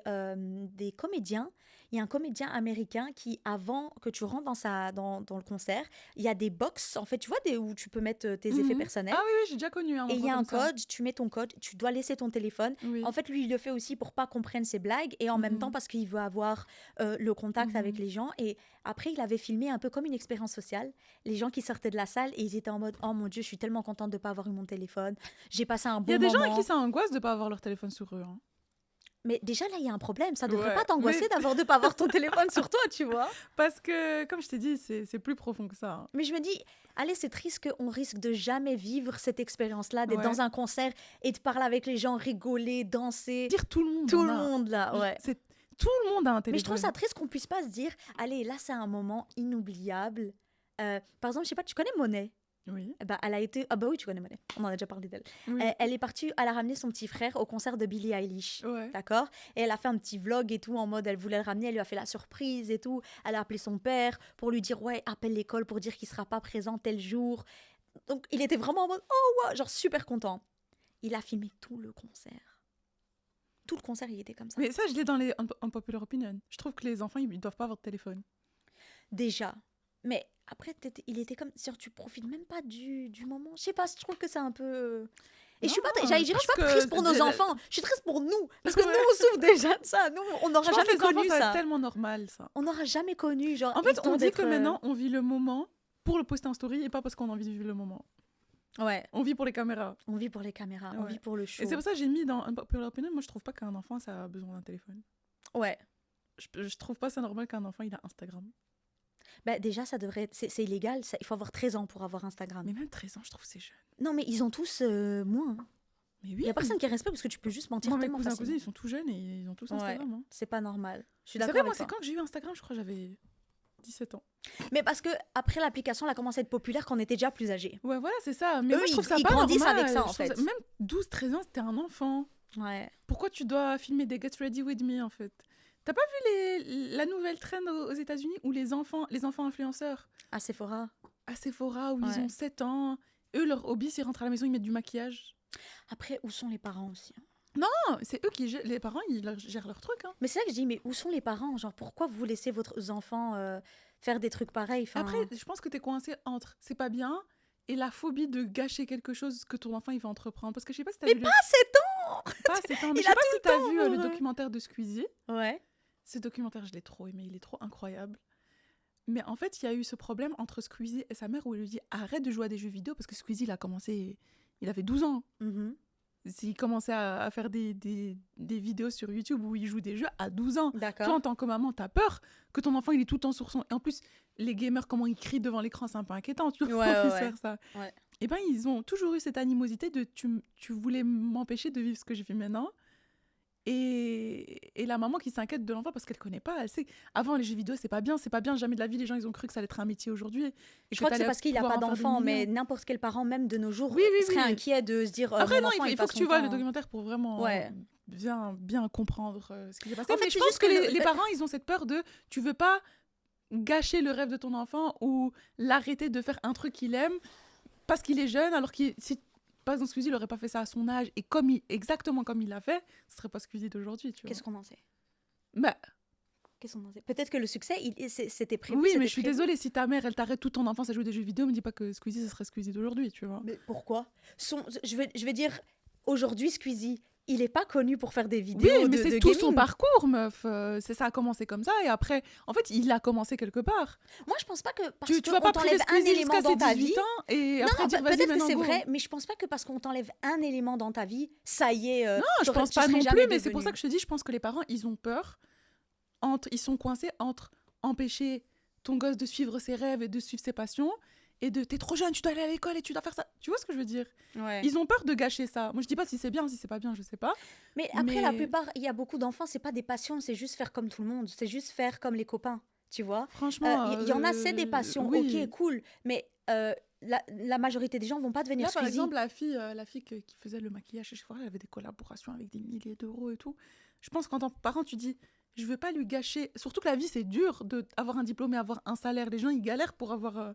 comédiens. Il y a un comédien américain qui, avant que tu rentres dans le concert, il y a des box, en fait, tu vois, où tu peux mettre tes effets Mhm. personnels. Ah oui, oui, j'ai déjà connu un Et il y endroit a un comme ça. code, tu mets ton code, tu dois laisser ton téléphone. Oui. En fait, lui, il le fait aussi pour pas qu'on prenne ses blagues et en même Mhm. temps parce qu'il veut avoir le contact avec Mhm. les gens. Et après, il avait filmé un peu comme une expérience sociale. Les gens qui sortaient de la salle et ils étaient en mode « Oh mon Dieu, je suis tellement contente de pas avoir eu mon téléphone. J'ai passé un Il y bon a des gens à moment. qui ça angoisse de pas avoir leur téléphone sur eux. Hein. » Mais déjà, là, il y a un problème. Ça devrait Ouais, pas t'angoisser mais- de pas avoir ton téléphone sur toi, tu vois. Parce que, comme je t'ai dit, c'est plus profond que ça. Hein. Mais je me dis, allez, c'est triste qu'on risque de jamais vivre cette expérience-là, d'être Ouais. dans un concert et de parler avec les gens, rigoler, danser. Dire tout le monde. Tout en le a. monde, là, ouais. C'est tout le monde a un téléphone. Mais je trouve ça triste qu'on puisse pas se dire, allez, là, c'est un moment inoubliable. Par exemple, je sais pas, tu connais Monet? Oui. Bah, elle a été... Ah bah oui, tu connais Monet. On en a déjà parlé d'elle. Oui. Elle est partie, elle a ramené son petit frère au concert de Billie Eilish. Ouais. D'accord? Et elle a fait un petit vlog et tout, en mode, elle voulait le ramener, elle lui a fait la surprise et tout. Elle a appelé son père pour lui dire, ouais, appelle l'école pour dire qu'il sera pas présent tel jour. Donc, il était vraiment en mode, oh, ouais, genre super content. Il a filmé tout le concert. Tout le concert, il était comme ça. Mais ça, je l'ai dans les unpopular opinion. Je trouve que les enfants, ils doivent pas avoir de téléphone. Déjà. Mais après, il était comme... Genre, tu profites même pas du moment. Je sais pas, je trouve que c'est un peu... Et je suis pas, Non, j'allais dire, je suis pense pas que triste pour nos de- enfants. Je suis triste pour nous. Parce que Ouais. nous, on souffre déjà de ça. Nous, on Je n'aura pense jamais que les enfants, connu ça va ça. être tellement normal, ça. On n'aura jamais connu, genre... En fait, histoire on dit d'être, que maintenant, on vit le moment pour le poster en story et pas parce qu'on a envie de vivre le moment. Ouais, On vit pour les caméras. on vit pour les caméras, on Ouais. vit pour le show. Et c'est pour ça que j'ai mis dans unpopular opinion. Moi, je trouve pas qu'un enfant, ça a besoin d'un téléphone. Ouais. Je trouve pas ça normal qu'un enfant, il a Instagram. Bah, déjà, ça devrait être... C'est illégal. Il faut avoir 13 ans pour avoir Instagram. Mais même 13 ans, je trouve que c'est jeune. Non, mais ils ont tous moins. Mais Il oui. y a personne qui respecte parce que tu peux juste mentir Moi, mes tellement cousins, facilement. cousines, ils sont tout jeunes et ils ont tous Ouais. Instagram. Hein. C'est pas normal. Je suis C'est d'accord vrai, avec moi, c'est toi. quand que j'ai eu Instagram, je crois que j'avais 17 ans. Mais parce que après l'application, elle a commencé à être populaire quand on était déjà plus âgés. Ouais, voilà, c'est ça. Mais Eux, moi, je trouve ça ils pas grandissent normal. avec ça, en Je trouve fait. Même 12-13 ans, c'était un enfant. Ouais. Pourquoi tu dois filmer des Get Ready With Me, en fait? T'as pas vu la nouvelle trend aux États-Unis où les enfants influenceurs À Sephora. à Sephora, où Ouais. ils ont 7 ans, eux, leur hobby, c'est rentrer à la maison, ils mettent du maquillage. Après, où sont les parents aussi hein? Non, c'est eux qui gèrent, les parents, gèrent leur truc. Hein. Mais c'est là que je dis, mais où sont les parents? Genre, pourquoi vous laissez votre enfants faire des trucs pareils? Enfin, Après, je pense que t'es coincé entre c'est pas bien et la phobie de gâcher quelque chose que ton enfant il va entreprendre. Parce que je sais pas si t'as Mais vu. pas 7 ans! Pas assez temps. Mais Il je sais a pas tout si le t'as temps vu pour, le documentaire de Squeezie. Ouais. Ce documentaire, je l'ai trop aimé, il est trop incroyable. Mais en fait, il y a eu ce problème entre Squeezie et sa mère où elle lui dit arrête de jouer à des jeux vidéo parce que Squeezie, il a commencé, il avait 12 ans. Mhm. Il commençait à faire des vidéos sur YouTube où il joue des jeux à 12 ans. Toi, D'accord. en tant que maman, t'as peur que ton enfant, il est tout le temps sur son... Et en plus, les gamers, comment ils crient devant l'écran, c'est un peu inquiétant. Tu vois, Ouais, qu'on puisse ouais. faire ça. Ouais. Et ben, ils ont toujours eu cette animosité de tu voulais m'empêcher de vivre ce que je vis maintenant. Et la maman qui s'inquiète de l'enfant parce qu'elle connaît pas, elle sait avant les jeux vidéo c'est pas bien, jamais de la vie les gens ils ont cru que ça allait être un métier aujourd'hui et Je crois que c'est t'allais parce qu'il n'a pouvoir pas en faire des d'enfant, mais millions. n'importe quel parent, même de nos jours, Oui, oui, serait oui. inquiet de se dire Après mon non, enfant, il faut passe que son tu vois le temps. documentaire pour vraiment Ouais. bien comprendre ce qui s'est passé. En fait, Mais je c'est pense juste que que les parents ils ont cette peur de tu veux pas gâcher le rêve de ton enfant ou l'arrêter de faire un truc qu'il aime parce qu'il est jeune alors qu'il si par exemple Squeezie il aurait pas fait ça à son âge et exactement comme il l'a fait, ce serait pas Squeezie d'aujourd'hui, tu vois. Qu'est-ce qu'on en sait? Bah Qu'est-ce qu'on en sait? Peut-être que le succès, c'était prévu. oui, c'était mais je suis prévu. désolée si ta mère elle t'arrête toute ton enfance à jouer des jeux vidéo, me dis pas que Squeezie ce serait Squeezie d'aujourd'hui, tu vois. Mais pourquoi? Je vais dire, aujourd'hui, Squeezie, il est pas connu pour faire des vidéos Oui, mais de c'est tout son gaming. parcours, meuf. Ça a commencé comme ça et après, en fait, il a commencé quelque part. Moi, je pense pas que parce Tu vas qu'on pas priver t'enlève un Squeezie élément jusqu'à dans ses ta 18 vie. ans et Non, après non, dire vas-y peut-être que maintenant c'est go. vrai, mais je pense pas que parce qu'on t'enlève un élément dans ta vie, ça y est. Non, je pense pas non plus, mais c'est pour ça que je te dis, je pense que les parents, ils ont peur. Ils sont coincés entre empêcher ton gosse de suivre ses rêves et de suivre ses passions et de t'es trop jeune, tu dois aller à l'école et tu dois faire ça. Tu vois ce que je veux dire? Ouais. Ils ont peur de gâcher ça. Moi, je dis pas si c'est bien, si c'est pas bien, je sais pas. Mais après, la Mais- plupart, il y a beaucoup d'enfants, c'est pas des passions, c'est juste faire comme tout le monde, c'est juste faire comme les copains, tu vois. Franchement, Il y en a, c'est des passions, oui. ok, cool, mais la majorité des gens vont pas devenir Là, par Squeezie. exemple, la fille qui faisait le maquillage chez Sephora, elle avait des collaborations avec des milliers d'euros et tout. Je pense qu'en tant que parent, tu dis, je veux pas lui gâcher. Surtout que la vie, c'est dur d'avoir un diplôme et avoir un salaire. Les gens, ils galèrent pour avoir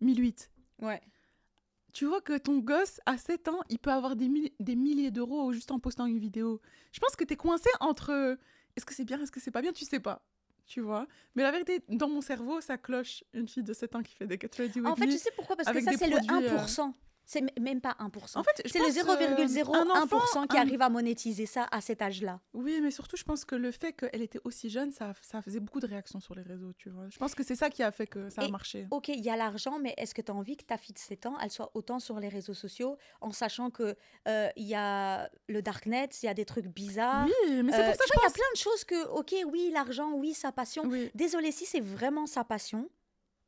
1008. Ouais. Tu vois que ton gosse, à 7 ans, il peut avoir des milliers d'euros juste en postant une vidéo. Je pense que t'es coincé entre est-ce que c'est bien, est-ce que c'est pas bien, tu sais pas. Tu vois. Mais la vérité, dans mon cerveau, ça cloche une fille de 7 ans qui fait des Get Ready With En fait, Me. tu sais pourquoi? Parce que avec ça, des c'est le produits, 1%. C'est même pas 1%. En fait, je C'est le pense, 0,01% qui un- arrive à monétiser ça à cet âge-là. Oui, mais surtout, je pense que le fait qu'elle était aussi jeune, ça faisait beaucoup de réactions sur les réseaux, tu vois. Je pense que c'est ça qui a fait que ça a Et- marché. Ok, il y a l'argent, mais est-ce que tu as envie que ta fille de 7 ans, elle soit autant sur les réseaux sociaux, en sachant que il y a le darknet, il y a des trucs bizarres. Oui, mais c'est pour ça que tu vois, il y je a pense... plein de choses que, ok, oui, l'argent, oui, sa passion. Oui. Désolée, si c'est vraiment sa passion,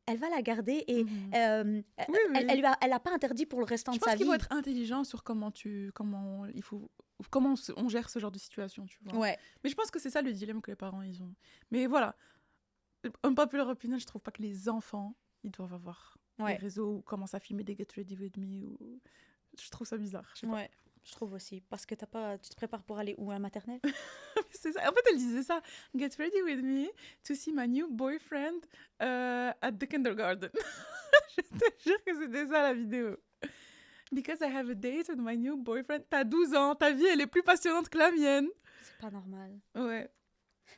elle va la garder et Mhm. elle a pas interdit pour le restant Je de sa pense qu'il vie. faut être intelligent sur comment on gère ce genre de situation, tu vois. Ouais. Mais je pense que c'est ça le dilemme que les parents, ils ont. Mais voilà, unpopular opinion, je trouve pas que les enfants, ils doivent avoir Ouais. des réseaux où commencent à filmer des Get Ready With Me. Ou... Je trouve ça bizarre, je sais pas. Ouais, je trouve aussi. Parce que tu te prépares pour aller où, à la maternelle? C'est ça. En fait, elle disait ça. Get ready with me to see my new boyfriend at the kindergarten. Je te jure que c'était ça la vidéo. Because I have a date with my new boyfriend. T'as 12 ans, ta vie elle est plus passionnante que la mienne. C'est pas normal. Ouais.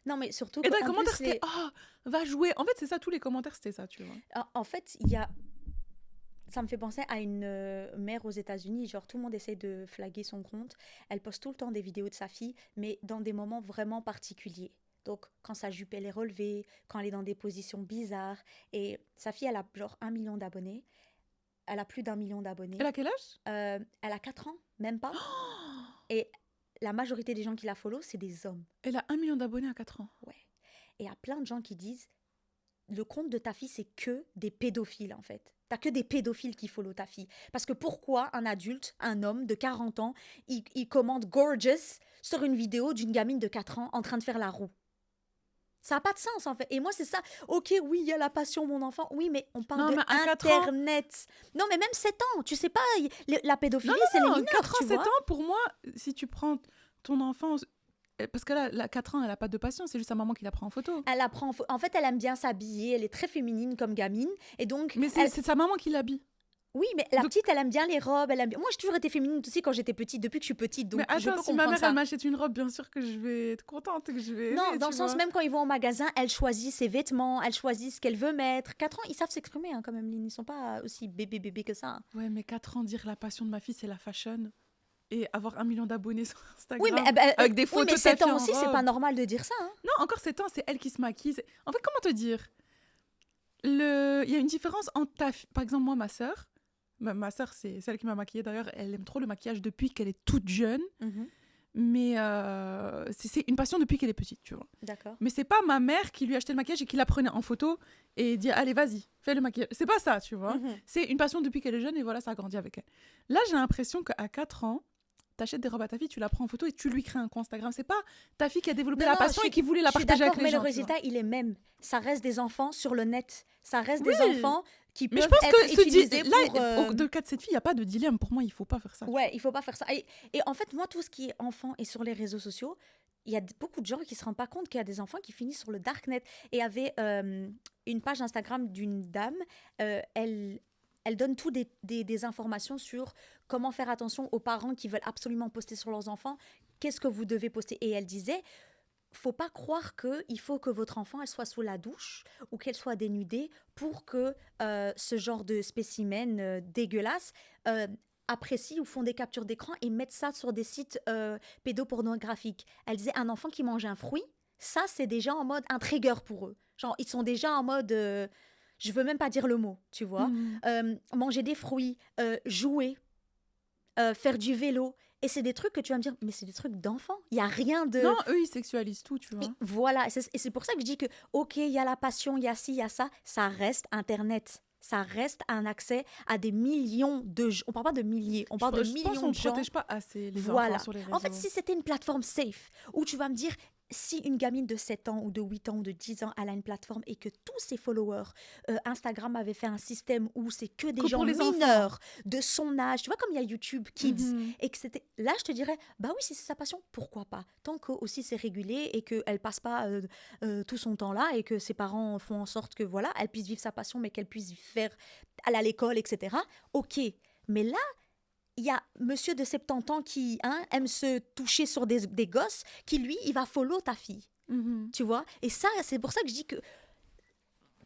Non, mais surtout Et dans les qu'en commentaires plus, c'était oh, va jouer. En fait, c'est ça, tous les commentaires c'était ça, tu vois. En fait, il y a... Ça me fait penser à une mère aux États-Unis. Genre, tout le monde essaie de flaguer son compte. Elle poste tout le temps des vidéos de sa fille, mais dans des moments vraiment particuliers. Donc, quand sa jupe, elle est relevée, quand elle est dans des positions bizarres. Et sa fille, elle a genre 1 million d'abonnés. Elle a plus d'1 million d'abonnés. Elle a quel âge? Elle a 4 ans, même pas. Et la majorité des gens qui la follow, c'est des hommes. Elle a 1 million d'abonnés à 4 ans. Ouais. Et il y a plein de gens qui disent le compte de ta fille, c'est que des pédophiles, en fait. T'as que des pédophiles qui follow ta fille. Parce que pourquoi un adulte, un homme de 40 ans, il commente gorgeous sur une vidéo d'une gamine de 4 ans en train de faire la roue? Ça n'a pas de sens, en fait. Et moi, c'est ça. Ok, oui, il y a la passion, mon enfant. Oui, mais on parle Non, de mais à 4 ans- Internet. Non, mais même 7 ans, tu sais pas, la pédophilie, Non, c'est les non, mineurs, 4 ans, tu 7 vois. ans, pour moi, si tu prends ton enfant... Parce que là, 4 ans, elle a pas de passion, c'est juste sa maman qui la prend en photo. Elle apprend, en fait, elle aime bien s'habiller, elle est très féminine comme gamine. Et donc, Mais c'est sa maman qui l'habille. oui, mais la Donc- petite, elle aime bien les robes. Moi, j'ai toujours été féminine aussi quand j'étais petite, depuis que je suis petite. Donc, Mais je peux attends, si ma comprendre mère ça. elle m'achète une robe, bien sûr que je vais être contente, que je vais Non, aimer, dans tu le sens, vois. même quand ils vont au magasin, elle choisit ses vêtements, elle choisit ce qu'elle veut mettre. 4 ans, ils savent s'exprimer quand même, Lynn. Ils sont pas aussi bébé que ça. Ouais, mais 4 ans, dire la passion de ma fille, c'est la fashion. Et avoir 1 million d'abonnés sur Instagram. Oui, mais, avec des oui, photos mais de ta 7 fille ans en aussi, c'est robe. pas normal de dire ça. Hein. Non, encore 7 ans, c'est elle qui se maquille. En fait, comment te dire? Il y a une différence entre par exemple, moi, ma sœur, c'est celle qui m'a maquillée d'ailleurs, elle aime trop le maquillage depuis qu'elle est toute jeune. Mais c'est une passion depuis qu'elle est petite, tu vois. D'accord. Mais c'est pas ma mère qui lui achetait le maquillage et qui la prenait en photo et dit allez vas-y fais le maquillage. C'est pas ça, tu vois. Mhm. C'est une passion depuis qu'elle est jeune et voilà, ça a grandi avec elle. Là j'ai l'impression qu'à 4 ans t'achètes des robes à ta fille, tu la prends en photo et tu lui crées un compte Instagram. C'est pas ta fille qui a développé Non, la non, passion et qui voulait la je suis partager d'accord, avec les mais le gens. Tu vois. résultat, il est même. Ça reste des enfants sur le net. Ça reste des Oui. enfants qui Mais je peuvent pense être que utilisés là, pour... dans le cas de cette fille, il n'y a pas de dilemme. Pour moi, il faut pas faire ça. Ouais, il faut pas faire ça. Et en fait, moi, tout ce qui est enfant et sur les réseaux sociaux, il y a beaucoup de gens qui se rendent pas compte qu'il y a des enfants qui finissent sur le darknet. Et il y avait une page Instagram d'une dame, elle donne tout des informations sur comment faire attention aux parents qui veulent absolument poster sur leurs enfants. Qu'est-ce que vous devez poster? Et elle disait, faut pas croire qu'il faut que votre enfant elle soit sous la douche ou qu'elle soit dénudée pour que ce genre de spécimens dégueulasses apprécient ou font des captures d'écran et mettent ça sur des sites pédopornographiques. Elle disait un enfant qui mange un fruit, ça c'est déjà en mode un trigger pour eux. Genre ils sont déjà en mode je veux même pas dire le mot, tu vois. Manger des fruits, jouer, faire du vélo. Et c'est des trucs que tu vas me dire, mais c'est des trucs d'enfants. Il n'y a rien de... Non, eux, ils sexualisent tout, tu vois. Et voilà, et c'est pour ça que je dis que, ok, il y a la passion, il y a ci, il y a ça, ça reste Internet. Ça reste un accès à des millions de gens. On parle pas de milliers, on parle de Je pense millions qu'on de gens. protège pas assez les Voilà. enfants sur les réseaux. En fait, si c'était une plateforme safe, où tu vas me dire, si une gamine de 7 ans ou de 8 ans ou de 10 ans, elle a une plateforme et que tous ses followers, Instagram avait fait un système où c'est que des Que gens pour les mineurs de son âge, tu vois comme il y a YouTube Kids, Mhm. et que c'était... Là, je te dirais, bah oui, si c'est sa passion, pourquoi pas? Tant que aussi c'est régulé et qu'elle passe pas tout son temps là et que ses parents font en sorte que voilà, elle puisse vivre sa passion mais qu'elle puisse faire aller à l'école, etc. Ok, mais là, il y a monsieur de 70 ans qui aime se toucher sur des gosses, qui lui, il va follow ta fille, Mhm. tu vois. Et ça, c'est pour ça que je dis que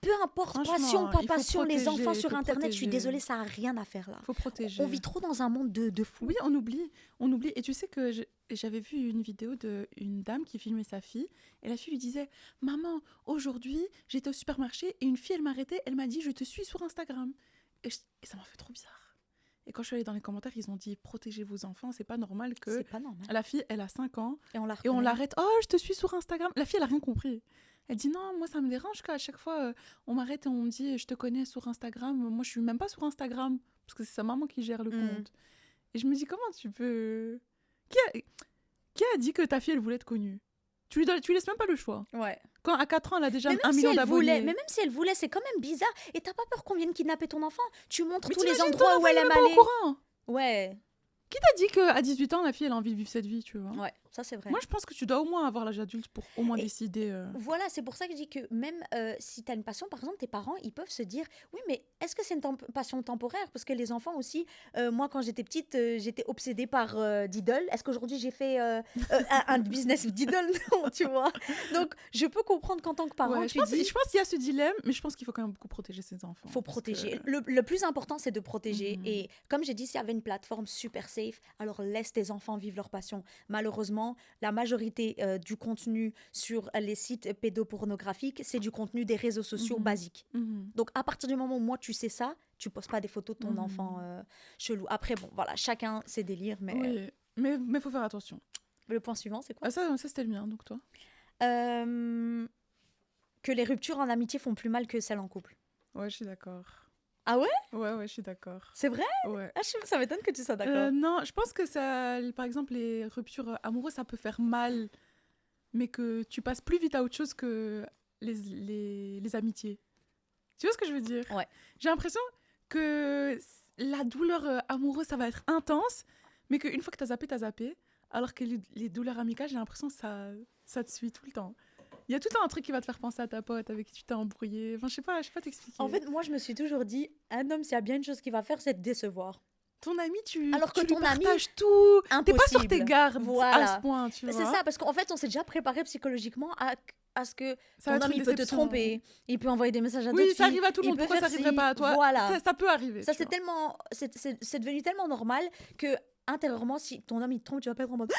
peu importe, Franchement, passion, pas il faut passion, les protéger, enfants sur faut Internet, je suis protéger. désolée, ça n'a rien à faire là. Faut protéger. On vit trop dans un monde de fous. Oui, on oublie. Et tu sais que j'avais vu une vidéo d'une dame qui filmait sa fille. Et la fille lui disait, maman, aujourd'hui, j'étais au supermarché et une fille, elle m'arrêtait, elle m'a dit, je te suis sur Instagram. Et ça m'a fait trop bizarre. Et quand je suis allée dans les commentaires, ils ont dit, protégez vos enfants, c'est pas normal que... C'est pas normal. La fille, elle a 5 ans. Et on Et on l'arrête. Oh, je te suis sur Instagram. La fille, elle a rien compris. Elle dit non, moi, ça me dérange qu'à chaque fois, on m'arrête et on me dit, je te connais sur Instagram. Moi, je suis même pas sur Instagram. Parce que c'est sa maman qui gère le compte. Et je me dis, comment tu peux... Qui a dit que ta fille, elle voulait être connue? Tu lui laisses même pas le choix. Ouais. Quand à 4 ans, elle a déjà Mais 1 même si million elle d'abonnés. voulait, mais même si elle voulait, c'est quand même bizarre. Et t'as pas peur qu'on vienne kidnapper ton enfant? Tu montres Mais tous les t'imagines, endroits ton où elle enfant, il est aime même aller. pas au courant. Ouais, Qui t'a dit qu'à 18 ans, la fille, elle a envie de vivre cette vie, tu vois? ouais, ça c'est vrai. Moi, je pense que tu dois au moins avoir l'âge adulte pour au moins Et- décider. Voilà, c'est pour ça que je dis que même si tu as une passion, par exemple, tes parents, ils peuvent se dire, oui, mais est-ce que c'est une passion temporaire? Parce que les enfants aussi, moi, quand j'étais petite, j'étais obsédée par Diddle. Est-ce qu'aujourd'hui, j'ai fait un business Diddle? Non, tu vois. Donc, je peux comprendre qu'en tant que parent, Ouais, tu dis, je pense qu'il y a ce dilemme, mais je pense qu'il faut quand même beaucoup protéger ses enfants. faut parce protéger. que- Le plus important, c'est de protéger. Mhm. Et comme j'ai dit, s'il y avait une plateforme super safe, alors laisse tes enfants vivre leur passion. Malheureusement, la majorité du contenu sur les sites pédopornographiques, c'est du contenu des réseaux sociaux Mhm. basiques. Mhm. Donc, à partir du moment où moi, tu sais ça, tu postes pas des photos de ton Mhm. enfant chelou. Après, bon, voilà, chacun ses délires, mais Oui, mais faut faire attention. le point suivant, c'est quoi? Ah, ça c'était le mien, donc toi. Que les ruptures en amitié font plus mal que celles en couple. Ouais, je suis d'accord. Ah ouais? Ouais, je suis d'accord. C'est vrai? Ouais. Ah, ça m'étonne que tu sois d'accord. Non, je pense que ça, par exemple, les ruptures amoureuses, ça peut faire mal, mais que tu passes plus vite à autre chose que les amitiés. Tu vois ce que je veux dire? Ouais. J'ai l'impression que la douleur amoureuse, ça va être intense, mais qu'une fois que t'as zappé, alors que les douleurs amicales, j'ai l'impression que ça te suit tout le temps. Il y a tout le temps un truc qui va te faire penser à ta pote avec qui tu t'es embrouillé. Enfin, je sais pas t'expliquer. En fait, moi, je me suis toujours dit, un homme, s'il y a bien une chose qu'il va faire, c'est te décevoir. ton ami, Alors que tu ton lui ami, partages tout. T'es pas sur impossible. tes gardes Voilà. à ce point, tu vois. C'est ça, parce qu'en fait, on s'est déjà préparé psychologiquement à ce que Ça ton va être homme, une il peut te déception. tromper, il peut envoyer des messages à Oui, d'autres ça filles, arrive à tout le il monde. peut Pourquoi ça faire arriverait ci. pas à toi? Voilà. Ça peut arriver. Ça, tu c'est vois. tellement... C'est devenu tellement normal que, intérieurement, si ton homme, il te trompe, tu vas pas être en mode...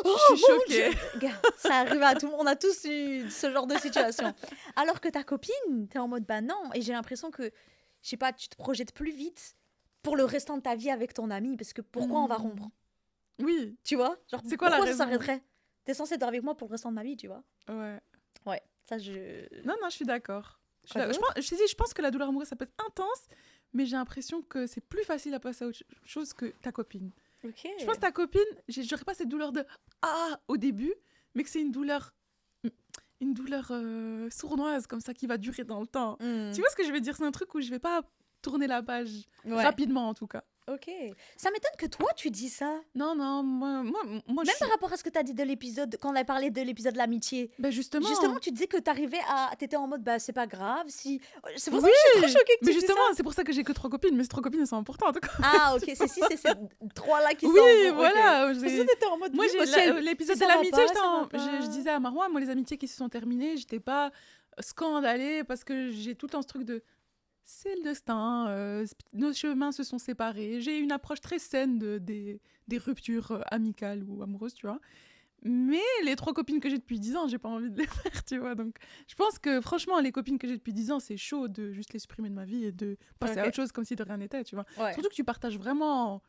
Oh, Je suis mon choquée. Dieu. Gars, ça arrive à tout le monde. On a tous eu ce genre de situation. Alors que ta copine, t'es en mode, bah non. Et j'ai l'impression que, je sais pas, tu te projettes plus vite pour le restant de ta vie avec ton ami. Parce que pourquoi on va rompre? Oui, Tu vois? Genre, C'est quoi la pourquoi ça raison? s'arrêterait? T'es censé être avec moi pour le restant de ma vie, tu vois? ouais. Ouais, ça je... Non, je suis d'accord. Quoi Je pense que la douleur amoureuse, ça peut être intense, mais j'ai l'impression que c'est plus facile à passer à autre chose que ta copine. Ok. Je pense que ta copine, j'aurais pas cette douleur de ah au début, mais que c'est une douleur sournoise comme ça qui va durer dans le temps. Tu vois ce que je veux dire? C'est un truc où je vais pas tourner la page Ouais. rapidement en tout cas. Ok. Ça m'étonne que toi, tu dis ça. Non, moi Même je suis... par rapport à ce que tu as dit de l'épisode, quand on a parlé de l'épisode de l'amitié. Ben justement, Justement, tu disais que t'arrivais à... T'étais en mode, bah, c'est pas grave, si... C'est pour ça oui, que je suis trop choquée que mais tu dis justement, ça. c'est pour ça que j'ai que 3 copines, mais ces 3 copines elles sont importantes. Ah, ok, c'est si, c'est ces trois-là qui sont... Oui, en gros, ok. voilà. Parce que t'étais en mode... Moi, oui, bah, si elle- l'épisode si de ça va l'amitié, pas, ça va pas. je disais à Marois, moi, les amitiés qui se sont terminées, j'étais pas scandalée parce que j'ai tout le temps ce truc de c'est le destin, nos chemins se sont séparés. J'ai une approche très saine des ruptures amicales ou amoureuses, tu vois. Mais les 3 copines que j'ai depuis 10 ans, j'ai pas envie de les faire, tu vois. Donc, je pense que franchement, les copines que j'ai depuis 10 ans, c'est chaud de juste les supprimer de ma vie et de passer à Ok. autre chose comme si de rien n'était, tu vois. Ouais. Surtout que tu partages vraiment.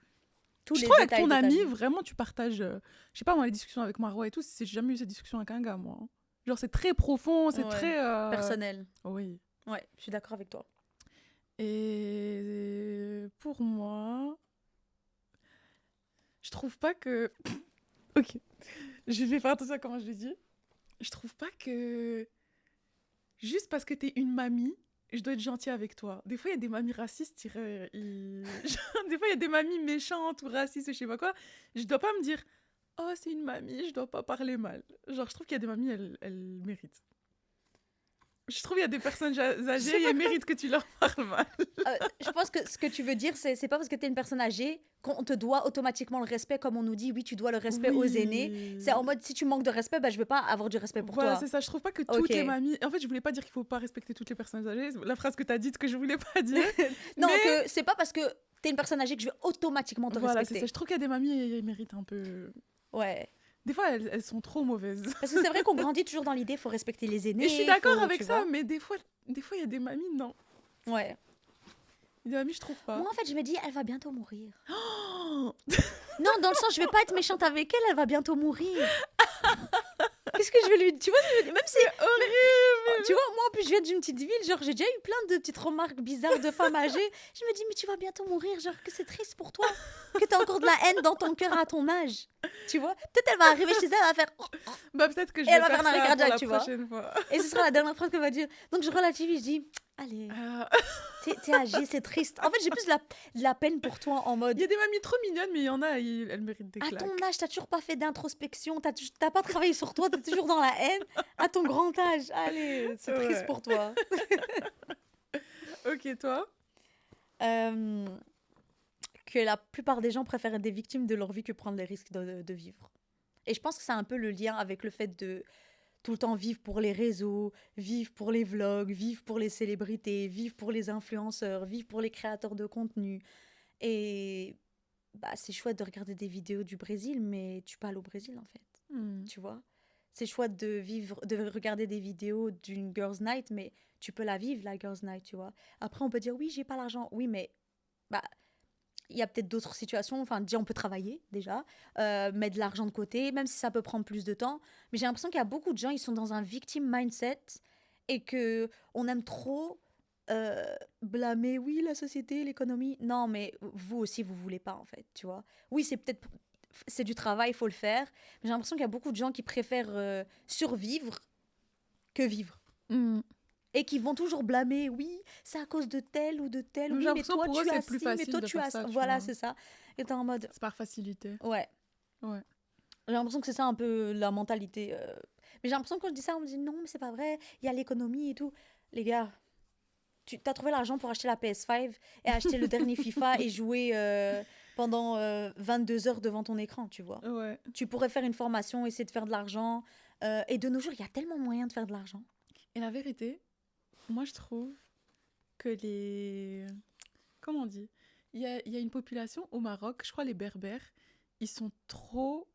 Tous Je les trouve avec détails ton de ta ami, vie. vraiment, tu partages. Je sais pas, moi, les discussions avec Marois et tout, j'ai jamais eu cette discussion avec un gars, moi. Genre, c'est très profond, c'est Ouais. très. Personnel. Oui. Ouais, je suis d'accord avec toi. Et pour moi, je trouve pas que. Ok. Je vais faire attention à comment je le dis. Je trouve pas que. Juste parce que t'es une mamie, je dois être gentille avec toi. Des fois, il y a des mamies racistes, des fois, il y a des mamies méchantes ou racistes ou je sais pas quoi. Je dois pas me dire, oh, c'est une mamie, je dois pas parler mal. Genre, je trouve qu'il y a des mamies, elles méritent. Je trouve qu'il y a des personnes âgées, elles méritent que tu leur parles mal. Je pense que ce que tu veux dire, c'est pas parce que t'es une personne âgée qu'on te doit automatiquement le respect, comme on nous dit, oui, tu dois le respect aux aînés. C'est en mode, si tu manques de respect, bah, je veux pas avoir du respect pour Voilà, toi. c'est ça. Je trouve pas que Ok. toutes les mamies. En fait, je voulais pas dire qu'il faut pas respecter toutes les personnes âgées. C'est la phrase que t'as dite que je voulais pas dire. Non, Mais- que c'est pas parce que t'es une personne âgée que je vais automatiquement te Voilà, c'est respecter. ça. Je trouve qu'il y a des mamies, elles méritent un peu. Ouais. Des fois, elles sont trop mauvaises. Parce que c'est vrai qu'on grandit toujours dans l'idée, faut respecter les aînés. Et je suis d'accord faut- avec tu ça, vois. mais des fois, il y a des mamies, non. Ouais. Des mamies, je trouve pas. Moi, en fait, je me dis, elle va bientôt mourir. Oh Non, dans le sens, je vais pas être méchante avec elle, elle va bientôt mourir. Qu'est-ce que je vais lui dire? Tu vois, même si. horrible. Tu vois, moi, en plus, je viens d'une petite ville, genre, j'ai déjà eu plein de petites remarques bizarres de femmes âgées. Je me dis, mais tu vas bientôt mourir, genre, que c'est triste pour toi, que t'as encore de la haine dans ton cœur à ton âge. Tu vois? Peut-être elle va arriver chez elle, elle va faire. Bah, peut-être que je Et elle vais va faire faire un arrêt ça pour cardiaque, la tu vois. prochaine fois. Et ce sera la dernière phrase qu'elle va dire. Donc, je relativise, je dis, allez, Ah. t'es âgée, c'est triste. En fait, j'ai plus de la peine pour toi en mode. Il y a des mamies trop mignonnes, mais il y en a, elles méritent des À claques. ton âge, t'as toujours pas fait d'introspection, t'as pas travaillé sur toi, t'es toujours dans la haine. À ton grand âge, allez, c'est triste Ouais. pour toi. Ok, toi Euh, que la plupart des gens préfèrent être des victimes de leur vie que prendre les risques de vivre. Et je pense que c'est un peu le lien avec le fait de tout le temps vivre pour les réseaux, vivre pour les vlogs, vivre pour les célébrités, vivre pour les influenceurs, vivre pour les créateurs de contenu. Et bah, c'est chouette de regarder des vidéos du Brésil, mais tu peux aller au Brésil en fait. Tu vois, c'est chouette de regarder des vidéos d'une girls night, mais tu peux la vivre la girls night, tu vois. Après on peut dire oui, j'ai pas l'argent, oui, mais bah il y a peut-être d'autres situations. Enfin, déjà on peut travailler déjà, mettre de l'argent de côté, même si ça peut prendre plus de temps. Mais j'ai l'impression qu'il y a beaucoup de gens, ils sont dans un victim mindset et que on aime trop blâmer, oui, la société, l'économie. Non, mais vous aussi, vous voulez pas en fait, tu vois. Oui, c'est du travail, il faut le faire. Mais j'ai l'impression qu'il y a beaucoup de gens qui préfèrent survivre que vivre. Et qui vont toujours blâmer, oui, c'est à cause de tel ou de tel, J'ai oui, mais l'impression toi pour eux, tu c'est as plus ci, mais facile toi de tu faire as ça, ça. tu Voilà, vois. c'est ça. Et t'es en mode, C'est par facilité. ouais. Ouais. J'ai l'impression que c'est ça un peu la mentalité. Mais j'ai l'impression que quand je dis ça, on me dit non, mais c'est pas vrai, il y a l'économie et tout. Les gars, tu as trouvé l'argent pour acheter la PS5 et acheter le dernier FIFA et jouer pendant 22 heures devant ton écran, tu vois. Ouais. Tu pourrais faire une formation, essayer de faire de l'argent. Et de nos jours, il y a tellement moyen de faire de l'argent. Et la vérité, moi, je trouve que les... Comment on dit? Il y a une population au Maroc, je crois les Berbères, ils sont trop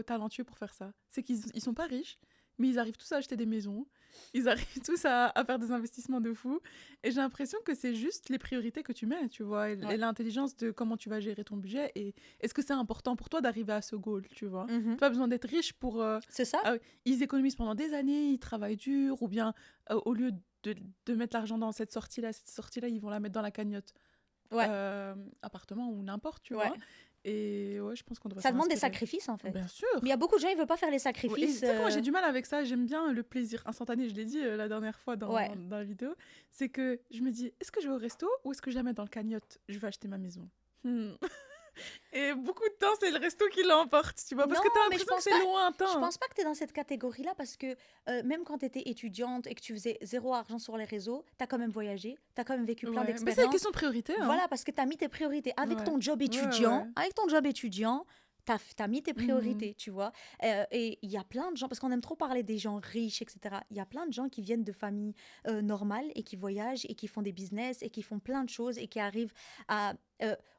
talentueux pour faire ça. C'est qu'ils sont pas riches, mais ils arrivent tous à acheter des maisons, ils arrivent tous à faire des investissements de fou. Et j'ai l'impression que c'est juste les priorités que tu mets, tu vois, et Ouais. l'intelligence de comment tu vas gérer ton budget. Et est-ce que c'est important pour toi d'arriver à ce goal, tu vois? Mhm. Tu pas besoin d'être riche pour... C'est ça? Ah oui, ils économisent pendant des années, ils travaillent dur, ou bien au lieu de mettre l'argent dans cette sortie-là, ils vont la mettre dans la cagnotte. Ouais. appartement ou n'importe, tu Ouais. vois. Et ouais, je pense qu'on devrait Ça s'en demande des inspirer. sacrifices, en fait. Bien sûr. Mais il y a beaucoup de gens, ils veulent pas faire les Ouais, et sacrifices. tu sais que moi j'ai du mal avec ça, j'aime bien le plaisir instantané, je l'ai dit la dernière fois Ouais. dans la vidéo, c'est que je me dis, est-ce que je vais au resto ou est-ce que je la mets dans le cagnotte, je vais acheter ma maison. Et beaucoup de temps c'est le resto qui l'emporte, tu vois, parce Non, que t'as mais je l'impression que pense c'est pas. Je lointain. pense pas que tu es dans cette catégorie-là parce que même quand tu étais étudiante et que tu faisais zéro argent sur les réseaux, tu as quand même voyagé, tu as quand même vécu plein Ouais, mais c'est une d'expériences. question de priorité, hein. Voilà, parce que tu as mis tes priorités. Avec Ouais. ton job Ouais, étudiant, ouais. tu as mis tes priorités, tu vois. Et il y a plein de gens, parce qu'on aime trop parler des gens riches, etc. Il y a plein de gens qui viennent de familles normales et qui voyagent et qui font des business et qui font plein de choses et qui arrivent à...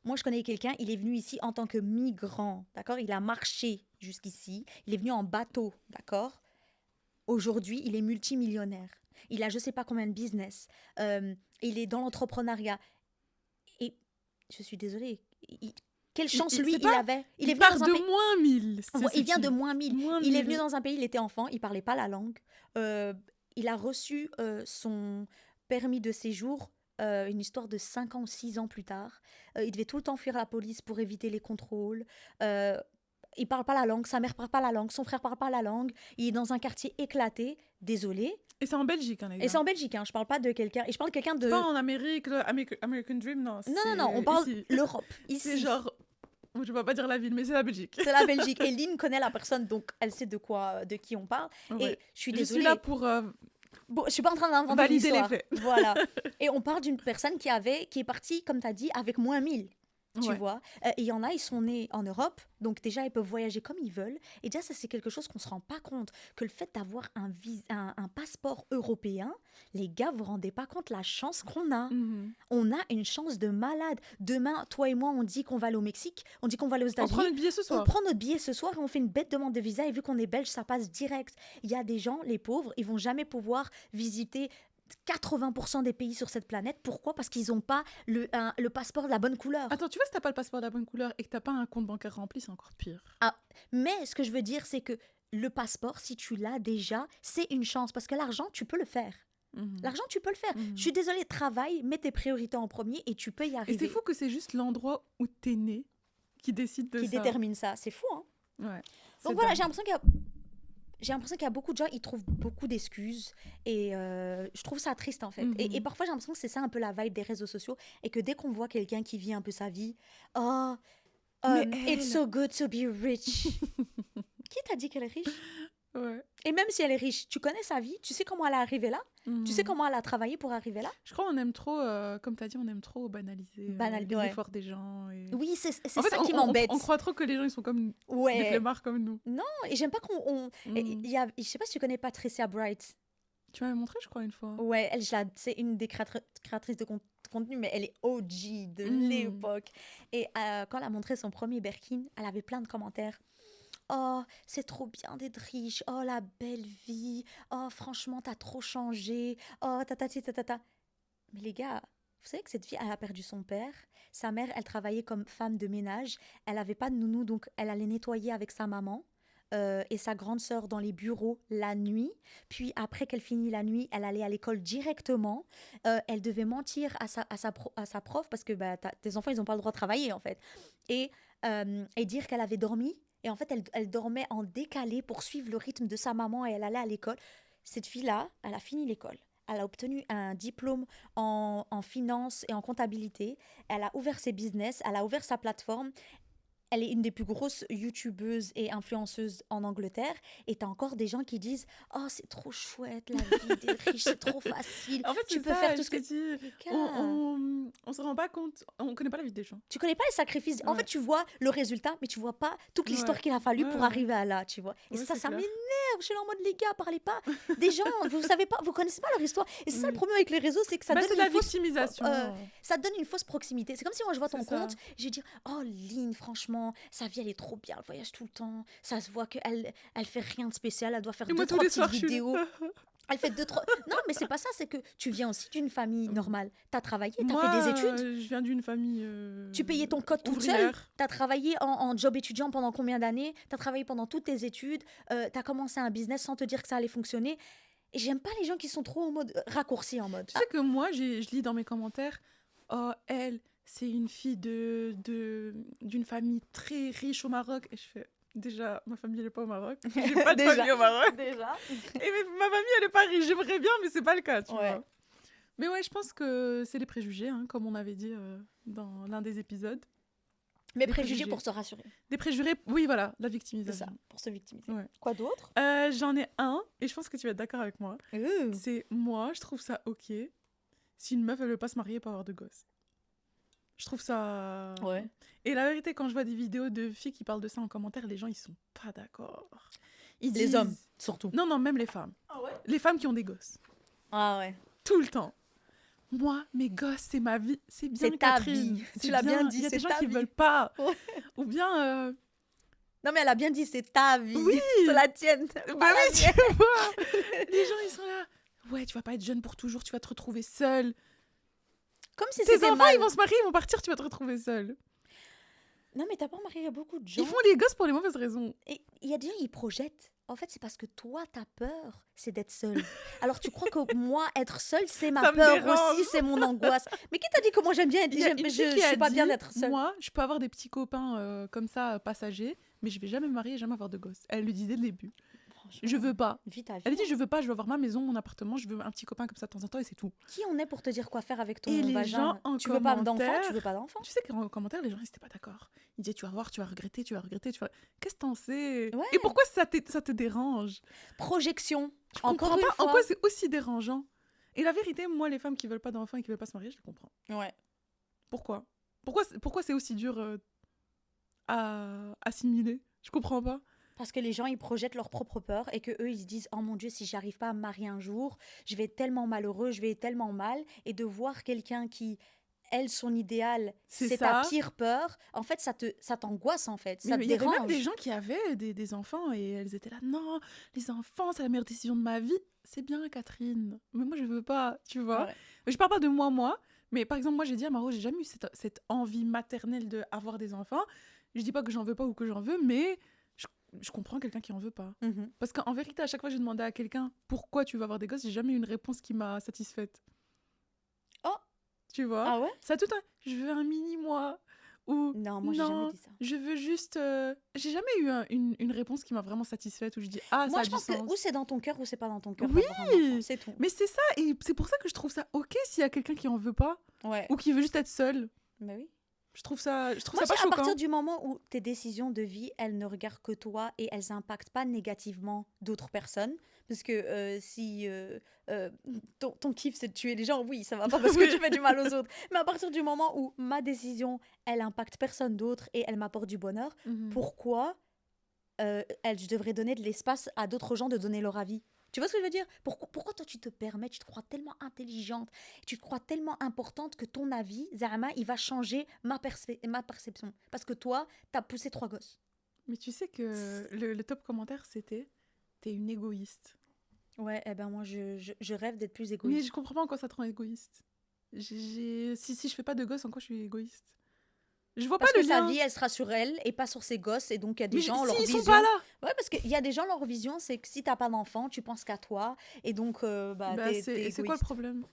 moi, je connais quelqu'un, il est venu ici en tant que migrant, d'accord? Il a marché jusqu'ici, il est venu en bateau, d'accord? Aujourd'hui, il est multimillionnaire. Il a je sais pas combien de business. Il est dans l'entrepreneuriat. Et je suis désolée. Quelle chance lui C'est il pas, avait. Il est il venu part dans un de pays. moins 1000. Il vient de moins 1000. Moins Il est venu 1000. dans un pays, il était enfant, il parlait pas la langue. Il a reçu son permis de séjour. Une histoire de 5 ans ou 6 ans plus tard. Il devait tout le temps fuir la police pour éviter les contrôles. Il parle pas la langue, sa mère parle pas la langue, son frère parle pas la langue. Il est dans un quartier éclaté. Désolé. Et c'est en Belgique, hein, les Et gars. c'est en Belgique, hein. Je parle pas de quelqu'un. Et je parle de quelqu'un de. Pas en Amérique, le American Dream, non. Non, on parle ici. l'Europe. C'est Ici. genre, je vais pas dire la ville, mais c'est la Belgique. C'est la Belgique. Et Lynn connaît la personne, donc elle sait de qui on parle. Ouais. Et je suis Je désolée. suis là pour Bon, je suis pas en train d'inventer valider les l'histoire. faits. Voilà. Et on parle d'une personne qui est partie, comme tu as dit, avec moins 1000. Tu Ouais. vois. Et il y en a, ils sont nés en Europe, donc déjà, ils peuvent voyager comme ils veulent. Et déjà, ça, c'est quelque chose qu'on se rend pas compte. Que le fait d'avoir un passeport européen, les gars, vous vous rendez pas compte la chance qu'on a. Mhm. On a une chance de malade. Demain, toi et moi, on dit qu'on va aller au Mexique, on dit qu'on va aller aux On prend États-Unis. notre billet ce On soir. prend notre billet ce soir et on fait une bête demande de visa. Et vu qu'on est belge, ça passe direct. Il y a des gens, les pauvres, ils vont jamais pouvoir visiter 80% des pays sur cette planète. Pourquoi? Parce qu'ils n'ont pas le passeport de la bonne couleur. Attends, tu vois, si t'as pas le passeport de la bonne couleur et que t'as pas un compte bancaire rempli, c'est encore pire. Mais ce que je veux dire, c'est que le passeport, si tu l'as déjà, c'est une chance. Parce que l'argent, tu peux le faire. Mhm. L'argent, tu peux le faire. Mhm. Je suis désolée, travaille, mets tes priorités en premier et tu peux y Et arriver. c'est fou que c'est juste l'endroit où t'es né qui décide de Qui ça. détermine ça. C'est fou, hein? Ouais. Donc C'est voilà, dingue. j'ai l'impression qu'il y a beaucoup de gens, ils trouvent beaucoup d'excuses et je trouve ça triste en fait. Mhm. Et parfois j'ai l'impression que c'est ça un peu la vibe des réseaux sociaux et que dès qu'on voit quelqu'un qui vit un peu sa vie, oh, Mais it's elle- so good to be rich. Qui t'a dit qu'elle est riche? Ouais. Et même si elle est riche, tu connais sa vie, tu sais comment elle est arrivée là, tu sais Mhm. comment elle a travaillé pour arriver là. Je crois qu'on aime trop, comme t'as dit, on aime trop banaliser les Ouais. efforts des gens. Et... Oui, c'est En fait, ça on, qui on- m'embête. on croit trop que les gens ils sont comme des Ouais. flemmards comme nous. Non, et j'aime pas qu'on. Mhm. Je sais pas si tu connais Patricia Bright. Tu m'avais montré, je crois, une fois. Ouais, c'est une des créatrices de contenu, mais elle est OG de Mm. l'époque. Et quand elle a montré son premier Birkin, elle avait plein de commentaires. Oh, c'est trop bien d'être riche. Oh, la belle vie. Oh, franchement, t'as trop changé. Oh, ta. Mais les gars, vous savez que cette fille, elle a perdu son père. Sa mère, elle travaillait comme femme de ménage. Elle n'avait pas de nounou, donc elle allait nettoyer avec sa maman. Et sa grande sœur dans les bureaux la nuit. Puis après qu'elle finit la nuit, elle allait à l'école directement. Elle devait mentir à sa prof parce que tes enfants, ils n'ont pas le droit de travailler en fait. Et dire qu'elle avait dormi. Et en fait, elle dormait en décalé pour suivre le rythme de sa maman et elle allait à l'école. Cette fille-là, elle a fini l'école. Elle a obtenu un diplôme en finance et en comptabilité. Elle a ouvert ses business, elle a ouvert sa plateforme. Elle est une des plus grosses youtubeuses et influenceuses en Angleterre. Et t'as encore des gens qui disent « Oh, c'est trop chouette, la vie des riches, c'est trop facile. En fait, Tu c'est peux ça, faire tout je ce que... » t'ai dit, Les gars, on se rend pas compte, on connaît pas la vie des gens. tu connais pas les sacrifices. En Ouais. fait, tu vois le résultat, mais tu vois pas toute l'histoire Ouais. qu'il a fallu Ouais, pour ouais. arriver à là, tu vois. Et Ouais, ça c'est clair. m'énerve. Je suis là en mode, les gars, parlez pas des gens. Vous savez pas, vous connaissez pas leur histoire. Et c'est ça le Oui. problème avec les réseaux, c'est que ça Bah, donne c'est de la une fausse... victimisation. ça donne une fausse proximité. C'est comme si moi je vois ton C'est ça. compte, je vais dire oh Lynn, franchement, sa vie elle est trop bien, elle voyage tout le temps, ça se voit qu'elle elle fait rien de spécial, elle doit faire Et moi, deux tous trois les petites soirs, je suis là. vidéos. Elle fait deux trois. Non, mais c'est pas ça, c'est que tu viens aussi d'une famille normale. T'as travaillé, t'as fait des études, Je viens d'une famille. tu payais ton code toute seule. ouvrière. T'as travaillé en job étudiant pendant combien d'années? T'as travaillé pendant toutes tes études. T'as commencé un business sans te dire que ça allait fonctionner. Et j'aime pas les gens qui sont trop en mode raccourci en mode. Tu sais que moi, je lis dans mes commentaires, oh, elle, c'est une fille d'une famille très riche au Maroc. Et je fais, déjà, ma famille, elle n'est pas au Maroc. J'ai pas de Déjà. famille au Maroc. Déjà. Et ma famille, elle est pas riche. J'aimerais bien, mais c'est pas le cas, tu Ouais. vois. Mais ouais, je pense que c'est les préjugés, hein, comme on avait dit dans l'un des épisodes. Mais Des préjugés préjugés. pour se rassurer. Des préjugés, oui, voilà, la C'est victimisation. ça, pour se victimiser. Ouais. Quoi d'autre? J'en ai un, et je pense que tu vas être d'accord avec moi. C'est moi, je trouve ça ok si une meuf, elle veut pas se marier et pas avoir de gosse. Je trouve ça... Ouais. Et la vérité, quand je vois des vidéos de filles qui parlent de ça en commentaire, les gens, ils sont pas d'accord. Ils Les disent... hommes, surtout. Non, même les femmes. Ah ouais? Les femmes qui ont des gosses. Ah ouais. Tout le temps. Moi, mes gosses, c'est ma vie. C'est bien, C'est ta Catherine. vie. C'est Tu l'as bien dit, Il y a des c'est gens ta qui vie. veulent pas. Ouais. Ou bien... Non, mais elle a bien dit, c'est ta vie. Oui. C'est la tienne. Bah pas la oui, tu mienne. vois. Les gens, ils sont là. Ouais, tu vas pas être jeune pour toujours, tu vas te retrouver seule. Comme si Tes c'était enfants, mal. ils vont se marier, ils vont partir, tu vas te retrouver seule. Non, mais t'as pas remarqué, il y a beaucoup de gens. Ils font des gosses pour les mauvaises raisons. Et il y a des gens, ils projettent. En fait, c'est parce que toi, ta peur, c'est d'être seule. Alors, tu crois que moi, être seule, c'est ma Ça me peur dérange. aussi, c'est mon angoisse. Mais qui t'a dit que moi, j'aime bien être... Il y a une Je fille qui a suis pas bien dit, d'être seule. moi, je peux avoir des petits copains comme ça, passagers, mais je vais jamais me marier et jamais avoir de gosses. Elle le disait dès le début. Franchement, Je veux pas. vis ta vie. Elle a dit, je veux pas, je veux avoir ma maison, mon appartement, je veux un petit copain comme ça de temps en temps et c'est tout. Qui on est pour te dire quoi faire avec ton Et les vagin? gens en Tu veux pas d'enfant? commentaire- Tu veux pas d'enfant? Tu sais qu'en commentaire, les gens, ils étaient pas d'accord. Ils disaient, tu vas voir, tu vas regretter, tu vas regretter, tu vas... Qu'est-ce que t'en sais? Ouais. Et pourquoi ça te dérange? Projection. Je Encore comprends une pas fois. en quoi c'est aussi dérangeant. Et la vérité, moi, les femmes qui veulent pas d'enfants et qui veulent pas se marier, je les comprends. Ouais. Pourquoi c'est aussi dur à assimiler? Je comprends pas. Parce que les gens, ils projettent leur propre peur et que eux, ils se disent, oh mon Dieu, si j'arrive pas à me marier un jour, je vais être tellement malheureux, je vais être tellement mal. Et de voir quelqu'un qui, elle, son idéal, C'est c'est ça. ta pire peur, en fait, ça t'angoisse, en fait. Ça te Mais il y avait dérange. même des gens qui avaient des enfants et elles étaient là, non, les enfants, c'est la meilleure décision de ma vie. C'est bien, Catherine. Mais moi, je veux pas, tu vois. Ouais. Je parle pas de moi. Mais par exemple, moi, j'ai dit à Maro, j'ai jamais eu cette envie maternelle d'avoir des enfants. Je dis pas que j'en veux pas ou que j'en veux, mais je comprends quelqu'un qui en veut pas. Mhm. Parce qu'en vérité, à chaque fois que j'ai demandé à quelqu'un pourquoi tu veux avoir des gosses, j'ai jamais eu une réponse qui m'a satisfaite. Oh. Tu vois? Ah ouais? Ça tout un... Je veux un mini-moi. Ou Non, moi, j'ai jamais dit ça. je veux juste... J'ai jamais eu une réponse qui m'a vraiment satisfaite où je dis ah, Moi, ça a je du pense que sens. ou c'est dans ton cœur ou c'est pas dans ton cœur. Oui. d'avoir un enfant, c'est tout. Mais c'est ça, et c'est pour ça que je trouve ça ok s'il y a quelqu'un qui en veut pas Ouais. ou qui veut juste être seul. Mais oui. Je trouve ça Moi, pas à choquant. partir du moment où tes décisions de vie, elles ne regardent que toi et elles n'impactent pas négativement d'autres personnes. Parce que si ton kiff, c'est de tuer les gens, oui, ça va pas parce que Oui. tu fais du mal aux autres. Mais à partir du moment où ma décision, elle impacte personne d'autre et elle m'apporte du bonheur, Mhm. pourquoi je devrais donner de l'espace à d'autres gens de donner leur avis? Tu vois ce que je veux dire? Pourquoi toi tu te permets, tu te crois tellement intelligente, tu te crois tellement importante que ton avis, Zahma, il va changer ma perception. Parce que toi, t'as poussé 3 gosses. Mais tu sais que le top commentaire c'était t'es une égoïste. Ouais, eh ben moi je rêve d'être plus Mais égoïste. je comprends pas en quoi ça te rend égoïste. Si je fais pas de gosse, en quoi je suis égoïste? Je vois Parce pas que le sa lien. vie, elle sera sur elle et pas sur ses gosses. Et donc, il y a des Mais gens, leur s'ils vision... sont pas là. Ouais, parce qu'il y a des gens, leur vision, c'est que si t'as pas d'enfant, tu penses qu'à toi. Et donc, Bah, t'es c'est quoi le égoïste. problème?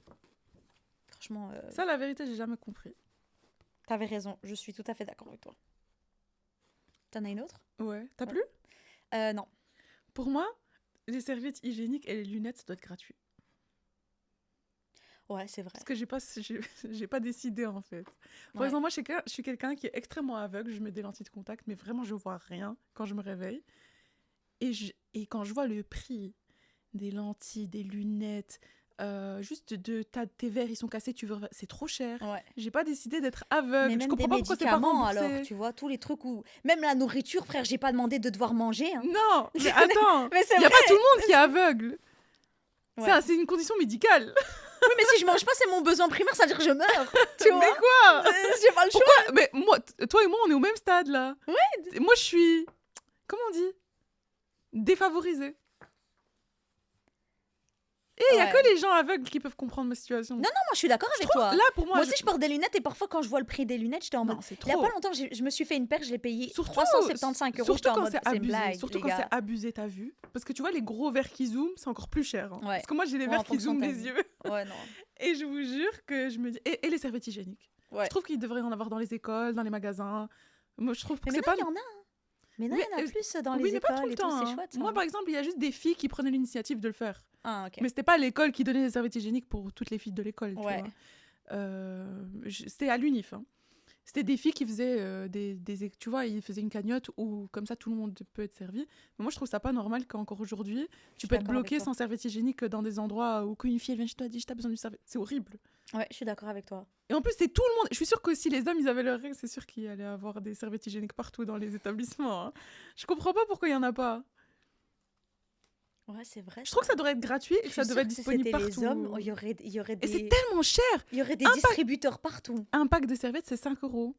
Franchement, Ça, la vérité, j'ai jamais compris. t'avais raison. Je suis tout à fait d'accord avec toi. T'en as une autre? Ouais. T'as Ouais. plus? Non. Pour moi, les serviettes hygiéniques et les lunettes, ça doit être gratuit. Ouais, c'est vrai. Parce que j'ai pas décidé en fait. Par Ouais. exemple, moi je suis quelqu'un qui est extrêmement aveugle, je mets des lentilles de contact, mais vraiment je vois rien quand je me réveille. Et quand je vois le prix des lentilles, des lunettes, juste tes verres ils sont cassés, c'est trop cher. Ouais. J'ai pas décidé d'être aveugle. Mais Je même des comprends pas pourquoi c'est pas médicaments, remboursé. alors, tu vois, tous les trucs où... Même la nourriture, frère, j'ai pas demandé de devoir manger. Hein. Non, mais attends, Mais c'est il y a vrai. pas tout le monde qui est aveugle. Ouais. C'est une condition médicale. Oui, mais si je mange pas, c'est mon besoin primaire, ça veut dire que je meurs. Tu vois? Mais quoi? J'ai pas le choix. Pourquoi? Mais moi, toi et moi, on est au même stade là. Ouais. Moi, je suis. Comment on dit? Défavorisée. Et il y a Ouais. que les gens aveugles qui peuvent comprendre ma situation. Non, moi, je suis d'accord avec toi. Là, pour moi, Moi aussi, je porte des lunettes et parfois, quand je vois le prix des lunettes, j'étais en mode. Non, c'est Il y a trop. pas longtemps, je me suis fait une paire, je l'ai payée Surtout- 375 €. Surtout J'étais en quand mode, c'est c'est une abusé. blague, Surtout les quand gars. c'est abusé, t'as vu? Parce que tu vois, les gros verres qui zooment, c'est encore plus cher. Hein. Ouais. Parce que moi, j'ai les Ouais, verres en qui fonction de zooment ta les vie. yeux. Ouais, non. Et je vous jure que je me dis. Et les serviettes hygiéniques. Ouais. Je trouve qu'il devrait y en avoir dans les écoles, dans les magasins. Moi, je trouve que Mais c'est maintenant, pas... il y en a. Hein. Maintenant, Oui, il y en a plus dans oui, les mais pas tout écoles le et tout. temps. C'est Hein. chouette. Ça. Moi, par exemple, il y a juste des filles qui prenaient l'initiative de le faire. Ah, ok. Mais c'était pas l'école qui donnait des serviettes hygiéniques pour toutes les filles de l'école, tu Ouais. vois. C'était à l'UNIF. Hein. C'était des filles qui faisaient tu vois, ils faisaient une cagnotte où comme ça tout le monde peut être servi. Mais moi je trouve ça pas normal qu'encore aujourd'hui tu peux être d'accord avec bloqué toi. sans serviette hygiénique dans des endroits où qu'une fille elle vient chez toi et dit t'as besoin d'une serviette. C'est horrible. Ouais, je suis d'accord avec toi. Et en plus c'est tout le monde. Je suis sûre que si les hommes ils avaient leurs règles, c'est sûr qu'il allait avoir des serviettes hygiéniques partout dans les établissements. Hein. Je comprends pas pourquoi il y en a pas. Ouais, c'est vrai. Je trouve que ça devrait être gratuit et Je que ça suis devrait sûre être que si disponible c'était partout. les hommes, il y aurait Et c'est des, tellement cher. il y aurait des Un distributeurs partout. Un pack de serviettes c'est 5 €.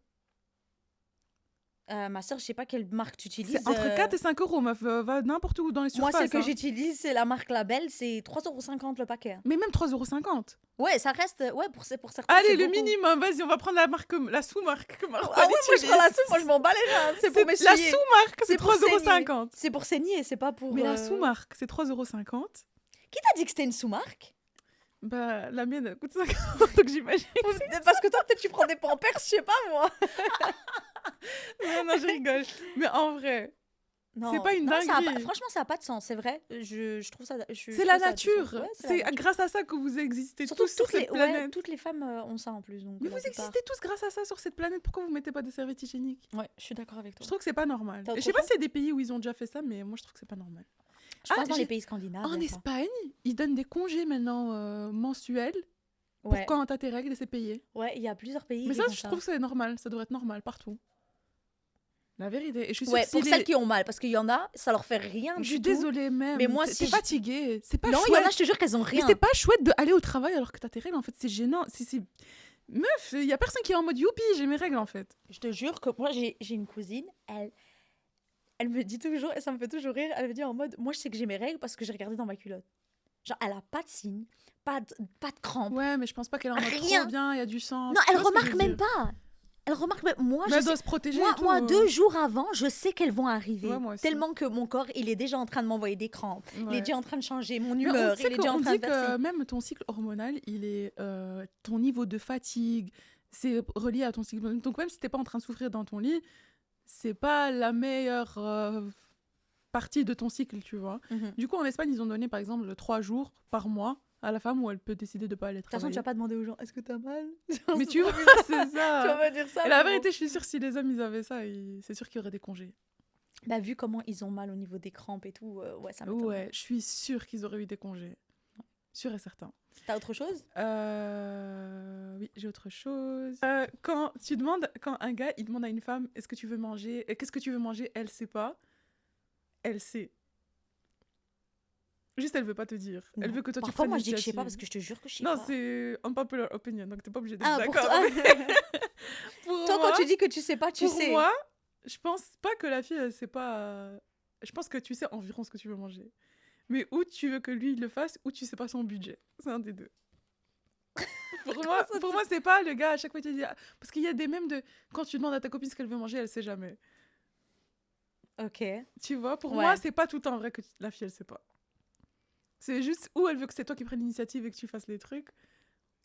Ma soeur, je sais pas quelle marque tu utilises. C'est entre 4 et 5 €, meuf. Va n'importe où dans les Moi, surfaces. celle que hein. j'utilise, c'est la marque Label, c'est 3,50 € le paquet. Mais même 3,50 €. Ouais, ça reste. Ouais, pour certains. Allez, c'est le beaucoup. minimum, vas-y, on va prendre la sous-marque que Marwan Ah ouais, moi je utilise. prends la soupe, moi je m'en bats les reins. C'est pour La m'essuyer. sous-marque, c'est C'est pour 3,50 €. C'est pour saigner, c'est pas pour. Mais la sous-marque, c'est 3,50 €. Qui t'a dit que c'était une sous-marque? Bah, la mienne, elle coûte 5 €, donc j'imagine. Parce que toi, peut-être tu prends des pampers, je sais pas moi. Non, je rigole. Mais en vrai, Non, C'est pas une non, ça a dinguerie. pas- franchement, ça a pas de sens, c'est vrai. Je trouve ça. c'est la nature. Ouais, c'est la C'est nature. grâce à ça que vous existez Surtout tous sur toutes les, cette ouais, planète. toutes les femmes ont ça en plus. Donc, Mais la vous plupart. existez tous grâce à ça sur cette planète. Pourquoi vous mettez pas de serviettes hygiéniques? Ouais, je suis d'accord avec toi. Je trouve que c'est pas normal. T'as Et je autre sais pas chose s'il y a des pays où ils ont déjà fait ça, mais moi je trouve que c'est pas normal. Je pense dans j'ai- les pays scandinaves. En il y a ça. Espagne, ils donnent des congés maintenant mensuels pour Ouais, quand t'as tes règles et c'est payé. ouais, il y a plusieurs pays Mais qui ça, font je trouve que c'est normal. Ça devrait être normal partout. La vérité. Et je suis sûre Ouais, que si pour les- celles qui ont mal, parce qu'il y en a, ça leur fait rien Je du suis tout. désolée même. Mais moi, T'es si je- fatiguée. C'est pas Non, il y en chouette. a, je te jure qu'elles ont Mais rien. c'est pas chouette d'aller au travail alors que t'as tes règles. En fait, c'est gênant. Meuf, il y a personne qui est en mode youpi, j'ai mes règles en fait. Je te jure que moi, j'ai une cousine, elle me dit toujours, et ça me fait toujours rire, elle me dit en mode, moi, je sais que j'ai mes règles parce que j'ai regardé dans ma culotte. Genre, elle a pas de signe, pas de crampe. Ouais, mais je pense pas qu'elle est en mode Rien. trop bien, il y a du sang. Non, Tu elle vois ce que je remarque veux même dire? pas. Elle remarque même. Moi, Mais je elle sais. doit se protéger Moi, et tout. moi 2 jours avant, je sais qu'elles vont arriver. Ouais, moi aussi. Tellement que mon corps, il est déjà en train de m'envoyer des crampes. Il Ouais. est déjà en train de changer mon Mais humeur. tu sais Il est déjà en qu'on train dit de verser. que même ton cycle hormonal, il est ton niveau de fatigue, c'est relié à ton cycle. Donc même si t'es pas en train de souffrir dans ton lit, c'est pas la meilleure partie de ton cycle, tu vois. Mhm. Du coup, en Espagne, ils ont donné par exemple 3 jours par mois à la femme où elle peut décider de pas aller De toute façon, travailler. tu vas pas demander aux gens, est-ce que t'as mal? Mais tu vois, c'est Tu vas ça. pas dire ça. Et la mais bon. vérité, je suis sûre si les hommes ils avaient ça, c'est sûr qu'il y aurait des congés. Bah, vu comment ils ont mal au niveau des crampes et tout, ouais, ça m'étonne. Ouais, je suis sûre qu'ils auraient eu des congés. Sûr et certain. T'as autre chose? Oui, j'ai autre chose. Quand un gars il demande à une femme est-ce que tu veux manger, qu'est-ce que tu veux manger, elle sait pas. Elle sait. Juste elle veut pas te dire. Elle Non. veut que toi tu Parfois, prennes moi, je dis que je sais l'initiative. pas parce que je te jure que je sais Non, pas. c'est unpopular opinion, donc t'es pas obligé d'être Ah, pour d'accord. toi. Pour Toi, moi, quand tu dis que tu sais pas, tu pour sais. moi, je pense pas que la fille elle sait pas. Je pense que tu sais environ ce que tu veux manger. Mais ou tu veux que lui il le fasse, ou tu sais pas son budget. C'est un des deux. Pour moi, c'est pas le gars à chaque fois tu dis parce qu'il y a des mèmes de quand tu demandes à ta copine ce qu'elle veut manger, elle sait jamais. Ok. Tu vois, pour Ouais. moi, c'est pas tout le temps vrai que la fille elle sait pas. C'est juste ou elle veut que c'est toi qui prennes l'initiative et que tu fasses les trucs.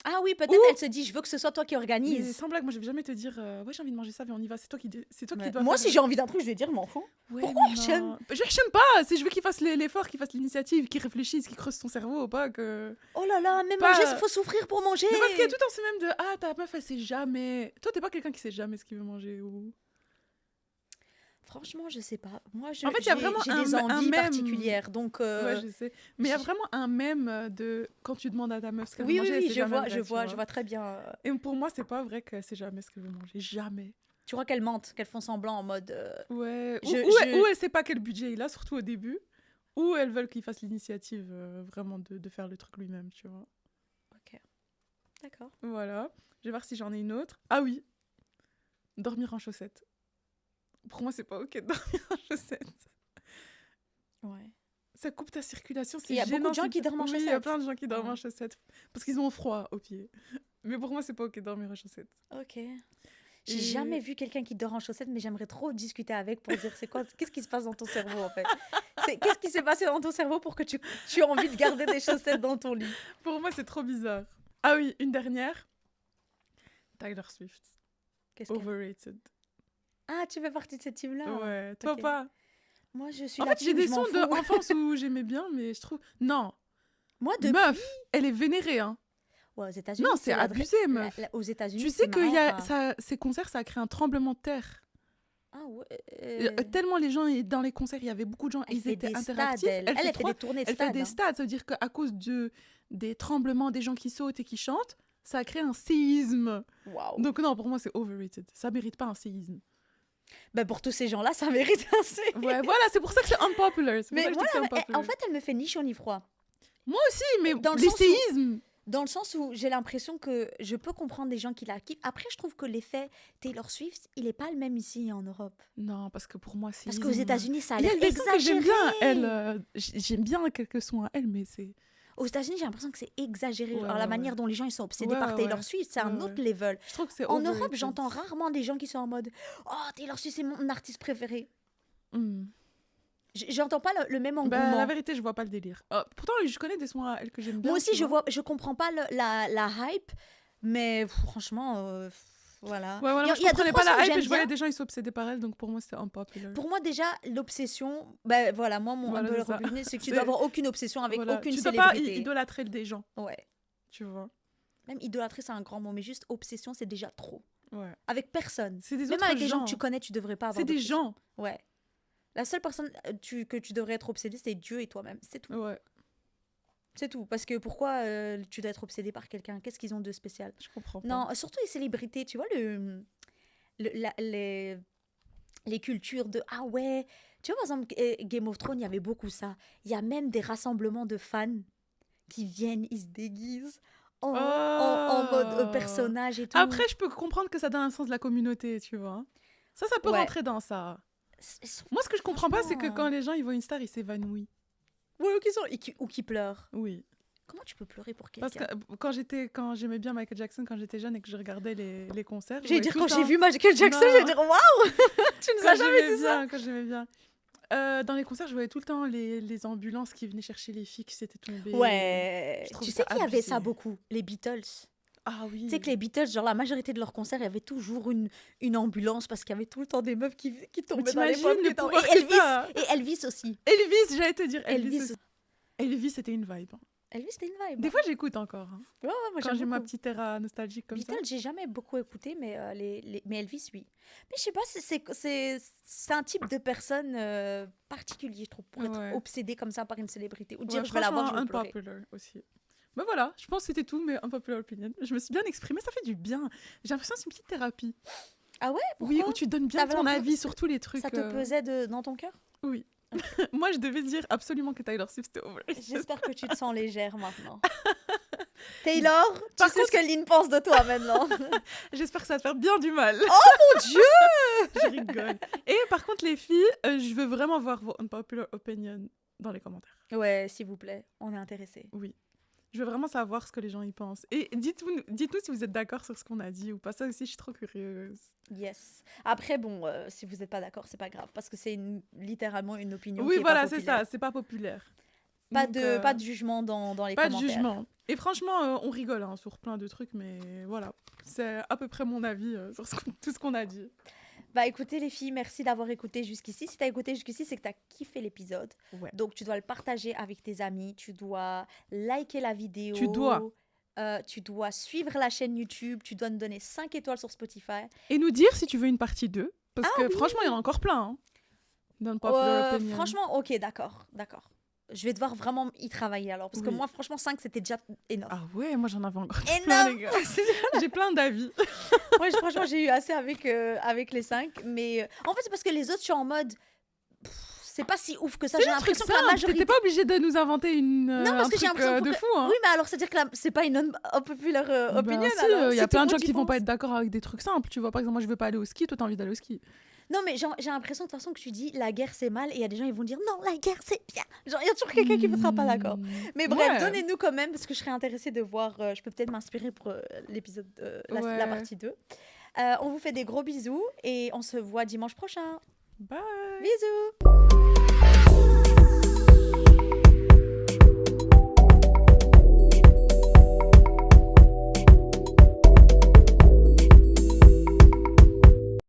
Ah oui, peut-être Ou- elle se dit, je veux que ce soit toi qui Mais organise. sans blague, moi je vais jamais te dire ouais, j'ai envie de manger ça, viens on y va, c'est toi qui Ouais. dois Moi, faire si j'ai envie d'un truc, je vais dire, je m'en fous. Ouais, Pourquoi mais Hachem non. Je Hachem pas, si je veux qu'il fasse l'effort, qu'il fasse l'initiative, qu'il réfléchisse, qu'il creuse son cerveau, pas que. Oh là là, même Pas- manger, il faut souffrir pour manger. Mais parce qu'il y a tout le temps ce même de ah ta meuf elle sait jamais. Toi t'es pas quelqu'un qui sait jamais ce qu'il veut manger ou. Franchement, je sais pas. Moi, En fait, il y a vraiment j'ai un- des un envies mème. particulières. Donc, Ouais je sais. Mais il y a je- vraiment un mème de quand tu demandes à ta meuf ce qu'elle oui, veut oui, manger, elle oui, sait je jamais vois, vrai, je tu vois, je vois très bien. Et pour moi c'est pas vrai qu'elle sait jamais ce qu'elle veut manger, jamais. Tu vois qu'elles mentent, qu'elles font semblant en mode. Ouais. Je- Ou elle sait pas quel budget il a, surtout au début. Ou elles veulent qu'il fasse l'initiative vraiment de faire le truc lui-même, tu vois. Ok. D'accord. Voilà. Je vais voir si j'en ai une autre. Ah oui. Dormir en chaussettes. Pour moi, c'est pas ok de dormir en chaussettes. Ouais. Ça coupe ta circulation, c'est Il y a beaucoup gênant, de gens c'est- qui dorment en Oui, il y a chaussettes. plein de gens qui dorment en Ouais. chaussettes. Parce qu'ils ont froid aux pieds. Mais pour moi, c'est pas ok de dormir en chaussettes. Ok. J'ai Et- jamais vu quelqu'un qui dort en chaussettes, mais j'aimerais trop discuter avec pour dire c'est quoi, qu'est-ce qui se passe dans ton cerveau en fait. Qu'est-ce qui s'est passé dans ton cerveau pour que tu aies envie de garder des chaussettes dans ton lit. Pour moi, c'est trop bizarre. Ah oui, une dernière. Tyler Swift. Qu'est-ce qu'elle... Overrated. Ah, tu fais partie de cette team-là. Ouais, toi Ok. pas. Moi, je suis En la fait, j'ai team, des je m'en sons fous. d'enfance où j'aimais bien, mais je trouve... Non, Moi, depuis... meuf, elle est vénérée, hein. Ouais, aux États-Unis, Non, c'est abusé, meuf. aux États-Unis, Tu sais c'est que Mariah. ces concerts, ça a créé un tremblement de terre. Ah ouais. Tellement les gens, dans les concerts, il y avait beaucoup de gens, Elle ils fait étaient des stades, interactifs. elle fait des tournées de Elle fait stades. des hein. stades, ça veut dire qu'à cause des tremblements, des gens qui sautent et qui chantent, ça a créé un séisme. Waouh. Donc non, pour moi, c'est overrated. Ça mérite pas un séisme. Ben, pour tous ces gens-là, ça mérite assez. Ouais, voilà, c'est pour ça que c'est unpopular. C'est pour Mais ça que je dis que c'est voilà, unpopular. en fait, elle me fait ni chaud ni froid. Moi aussi, mais Dans le les sens où- séismes... Dans le sens où j'ai l'impression que je peux comprendre des gens qui la kiffent. Après, je trouve que l'effet Taylor Swift, il est pas le même ici en Europe. Non, parce que pour moi, séisme... Parce qu'aux États-Unis, ça a Il y a l'air des sons que exagéré. j'aime bien, elle. J'aime bien quelques sons à elle, mais c'est... Aux États-unis, j'ai l'impression que c'est exagéré. Ouais, Alors, la ouais, manière ouais. dont les gens ils sont obsédés Ouais, par ouais, Taylor ouais. Swift, c'est un Ouais, autre level. Je trouve que c'est En overrated. Europe, j'entends rarement des gens qui sont en mode « Oh, Taylor Swift, c'est mon artiste préféré. Hmm. » J'entends pas le même Bah, engouement. la vérité, je vois pas le délire. Pourtant, je connais des sons à elle que j'aime bien. Moi aussi, tu vois. je comprends pas la hype, mais franchement, voilà. Ouais, voilà, moi, je deux, comprenais trois pas sons la que hype et j'aime je voyais bien. des gens, ils sont obsédés par elle, donc pour moi, c'était unpopular. Pour moi, déjà, l'obsession, ben voilà, moi, mon Voilà, humble c'est ça. opinion, c'est que tu C'est- dois avoir aucune obsession avec Voilà. aucune Tu dois pas célébrité. idolâtrer des gens, Ouais. tu vois. Même idolâtrer, c'est un grand mot, mais juste obsession, c'est déjà trop. Ouais. Avec personne. C'est des Même autres avec les gens gens. que tu connais, tu devrais pas avoir C'est des d'obsession. gens. Ouais. La seule personne que tu devrais être obsédé, c'est Dieu et toi-même. C'est tout. Ouais, C'est tout. Parce que pourquoi tu dois être obsédé par quelqu'un? Qu'est-ce qu'ils ont de spécial? je comprends pas. Non, surtout les célébrités, tu vois, les cultures de ah ouais. Tu vois, par exemple, Game of Thrones, il y avait beaucoup ça. Il y a même des rassemblements de fans qui viennent, ils se déguisent en mode Oh. personnage et tout. Après, je peux comprendre que ça donne un sens de la communauté, tu vois. Ça peut Ouais. rentrer dans ça. Moi, ce que je comprends pas, c'est que Franchement. quand les gens ils voient une star, ils s'évanouissent. Ouais, ou qui pleurent. Oui. Comment tu peux pleurer pour Parce quelqu'un? que quand j'aimais bien Michael Jackson, quand j'étais jeune et que je regardais les concerts, je J'ai voyais dire tout quand le j'ai temps- vu Michael Jackson, Non. j'ai dire waouh, tu nous as Quand jamais j'aimais dit ça. bien, quand j'aimais bien. Dans les concerts, je voyais tout le temps les ambulances qui venaient chercher les filles qui s'étaient tombées. Ouais. je trouve Tu ça sais qu'il y avait ça abusé. beaucoup, les Beatles. Ah oui. Tu sais que les Beatles, genre la majorité de leurs concerts, il y avait toujours une ambulance parce qu'il y avait tout le temps des meufs qui tombaient dans les t'imagines pommes. le pouvoir que t'as. Et Elvis aussi. Elvis, j'allais te dire Elvis, Elvis. Elvis, c'était une vibe. hein. Elvis, c'était une vibe. Des fois, j'écoute encore. hein. Ouais, moi, Quand j'aime j'ai ma beaucoup. petite era nostalgique comme Beatles, j'ai jamais beaucoup écouté, mais, mais Elvis, oui. Mais je sais pas, c'est un type de personne particulier, je trouve, pour être Ouais. obsédé comme ça par une célébrité. Ou ça. dire, Ouais, je vais la voir, je franchement, vais pleurer. unpopular aussi. Ben voilà, je pense que c'était tout, mais unpopular opinion. Je me suis bien exprimée, ça fait du bien. J'ai l'impression que c'est une petite thérapie. Ah ouais? Oui, Pourquoi? où tu donnes bien T'avais ton l'impression avis que sur tous les trucs. Ça te pesait dans ton cœur? Oui. Moi, je devais dire absolument que Taylor Swift était overrated. J'espère que tu te sens légère maintenant. Taylor, Par tu sais ce que Lynn pense de toi maintenant. J'espère que ça va te faire bien du mal. Mon Dieu! Je rigole. Et par contre, les filles, je veux vraiment voir vos unpopular opinions dans les commentaires. Ouais, s'il vous plaît, on est intéressés. Oui. Je veux vraiment savoir ce que les gens y pensent. Et dites-nous si vous êtes d'accord sur ce qu'on a dit ou pas. Ça aussi, je suis trop curieuse. Yes. Après, bon, si vous n'êtes pas d'accord, c'est pas grave, parce que c'est littéralement une opinion Oui, qui est voilà, pas c'est populaire. ça. C'est pas populaire. Pas Donc, de jugement dans les pas de commentaires. jugement. Et franchement, on rigole hein, sur plein de trucs, mais voilà. C'est à peu près mon avis sur tout ce qu'on a dit. Bah écoutez les filles, merci d'avoir écouté jusqu'ici. Si t'as écouté jusqu'ici, c'est que t'as kiffé l'épisode. Ouais. Donc tu dois le partager avec tes amis, tu dois liker la vidéo. Tu dois suivre la chaîne YouTube, tu dois nous donner 5 étoiles sur Spotify. Et nous dire si tu veux une partie 2. Parce que franchement, il y en a encore plein. Hein, d'unpopular opinions. Franchement, ok, d'accord. Je vais devoir vraiment y travailler alors. Parce que Oui. moi, franchement, 5, c'était déjà énorme. Ah ouais, moi j'en avais encore plein, Énorme. les gars. J'ai plein d'avis. Moi, franchement, j'ai eu assez avec les 5. Mais en fait, c'est parce que les autres, je suis en mode... c'est pas si ouf que ça. J'ai C'est un truc l'impression que la simple. majorité... T'étais pas obligé de nous inventer Non, parce un que j'ai truc l'impression de que- fou. Hein. Oui, mais alors, c'est-à-dire que c'est pas une unpopular opinion. Ben si, alors. il y a C'est plein tout de gens le monde qui y vont pas pense. être d'accord avec des trucs simples. Tu vois, par exemple, moi je veux pas aller au ski, toi t'as envie d'aller au ski. Non, mais j'ai l'impression de toute façon que tu dis la guerre c'est mal et il y a des gens ils vont dire non, la guerre c'est bien. Genre, il y a toujours quelqu'un qui ne sera pas d'accord. Mais bref, Ouais. donnez-nous quand même parce que je serais intéressée de voir. Je peux peut-être m'inspirer pour l'épisode, la Ouais. partie 2. On vous fait des gros bisous et on se voit dimanche prochain. Bye. Bisous!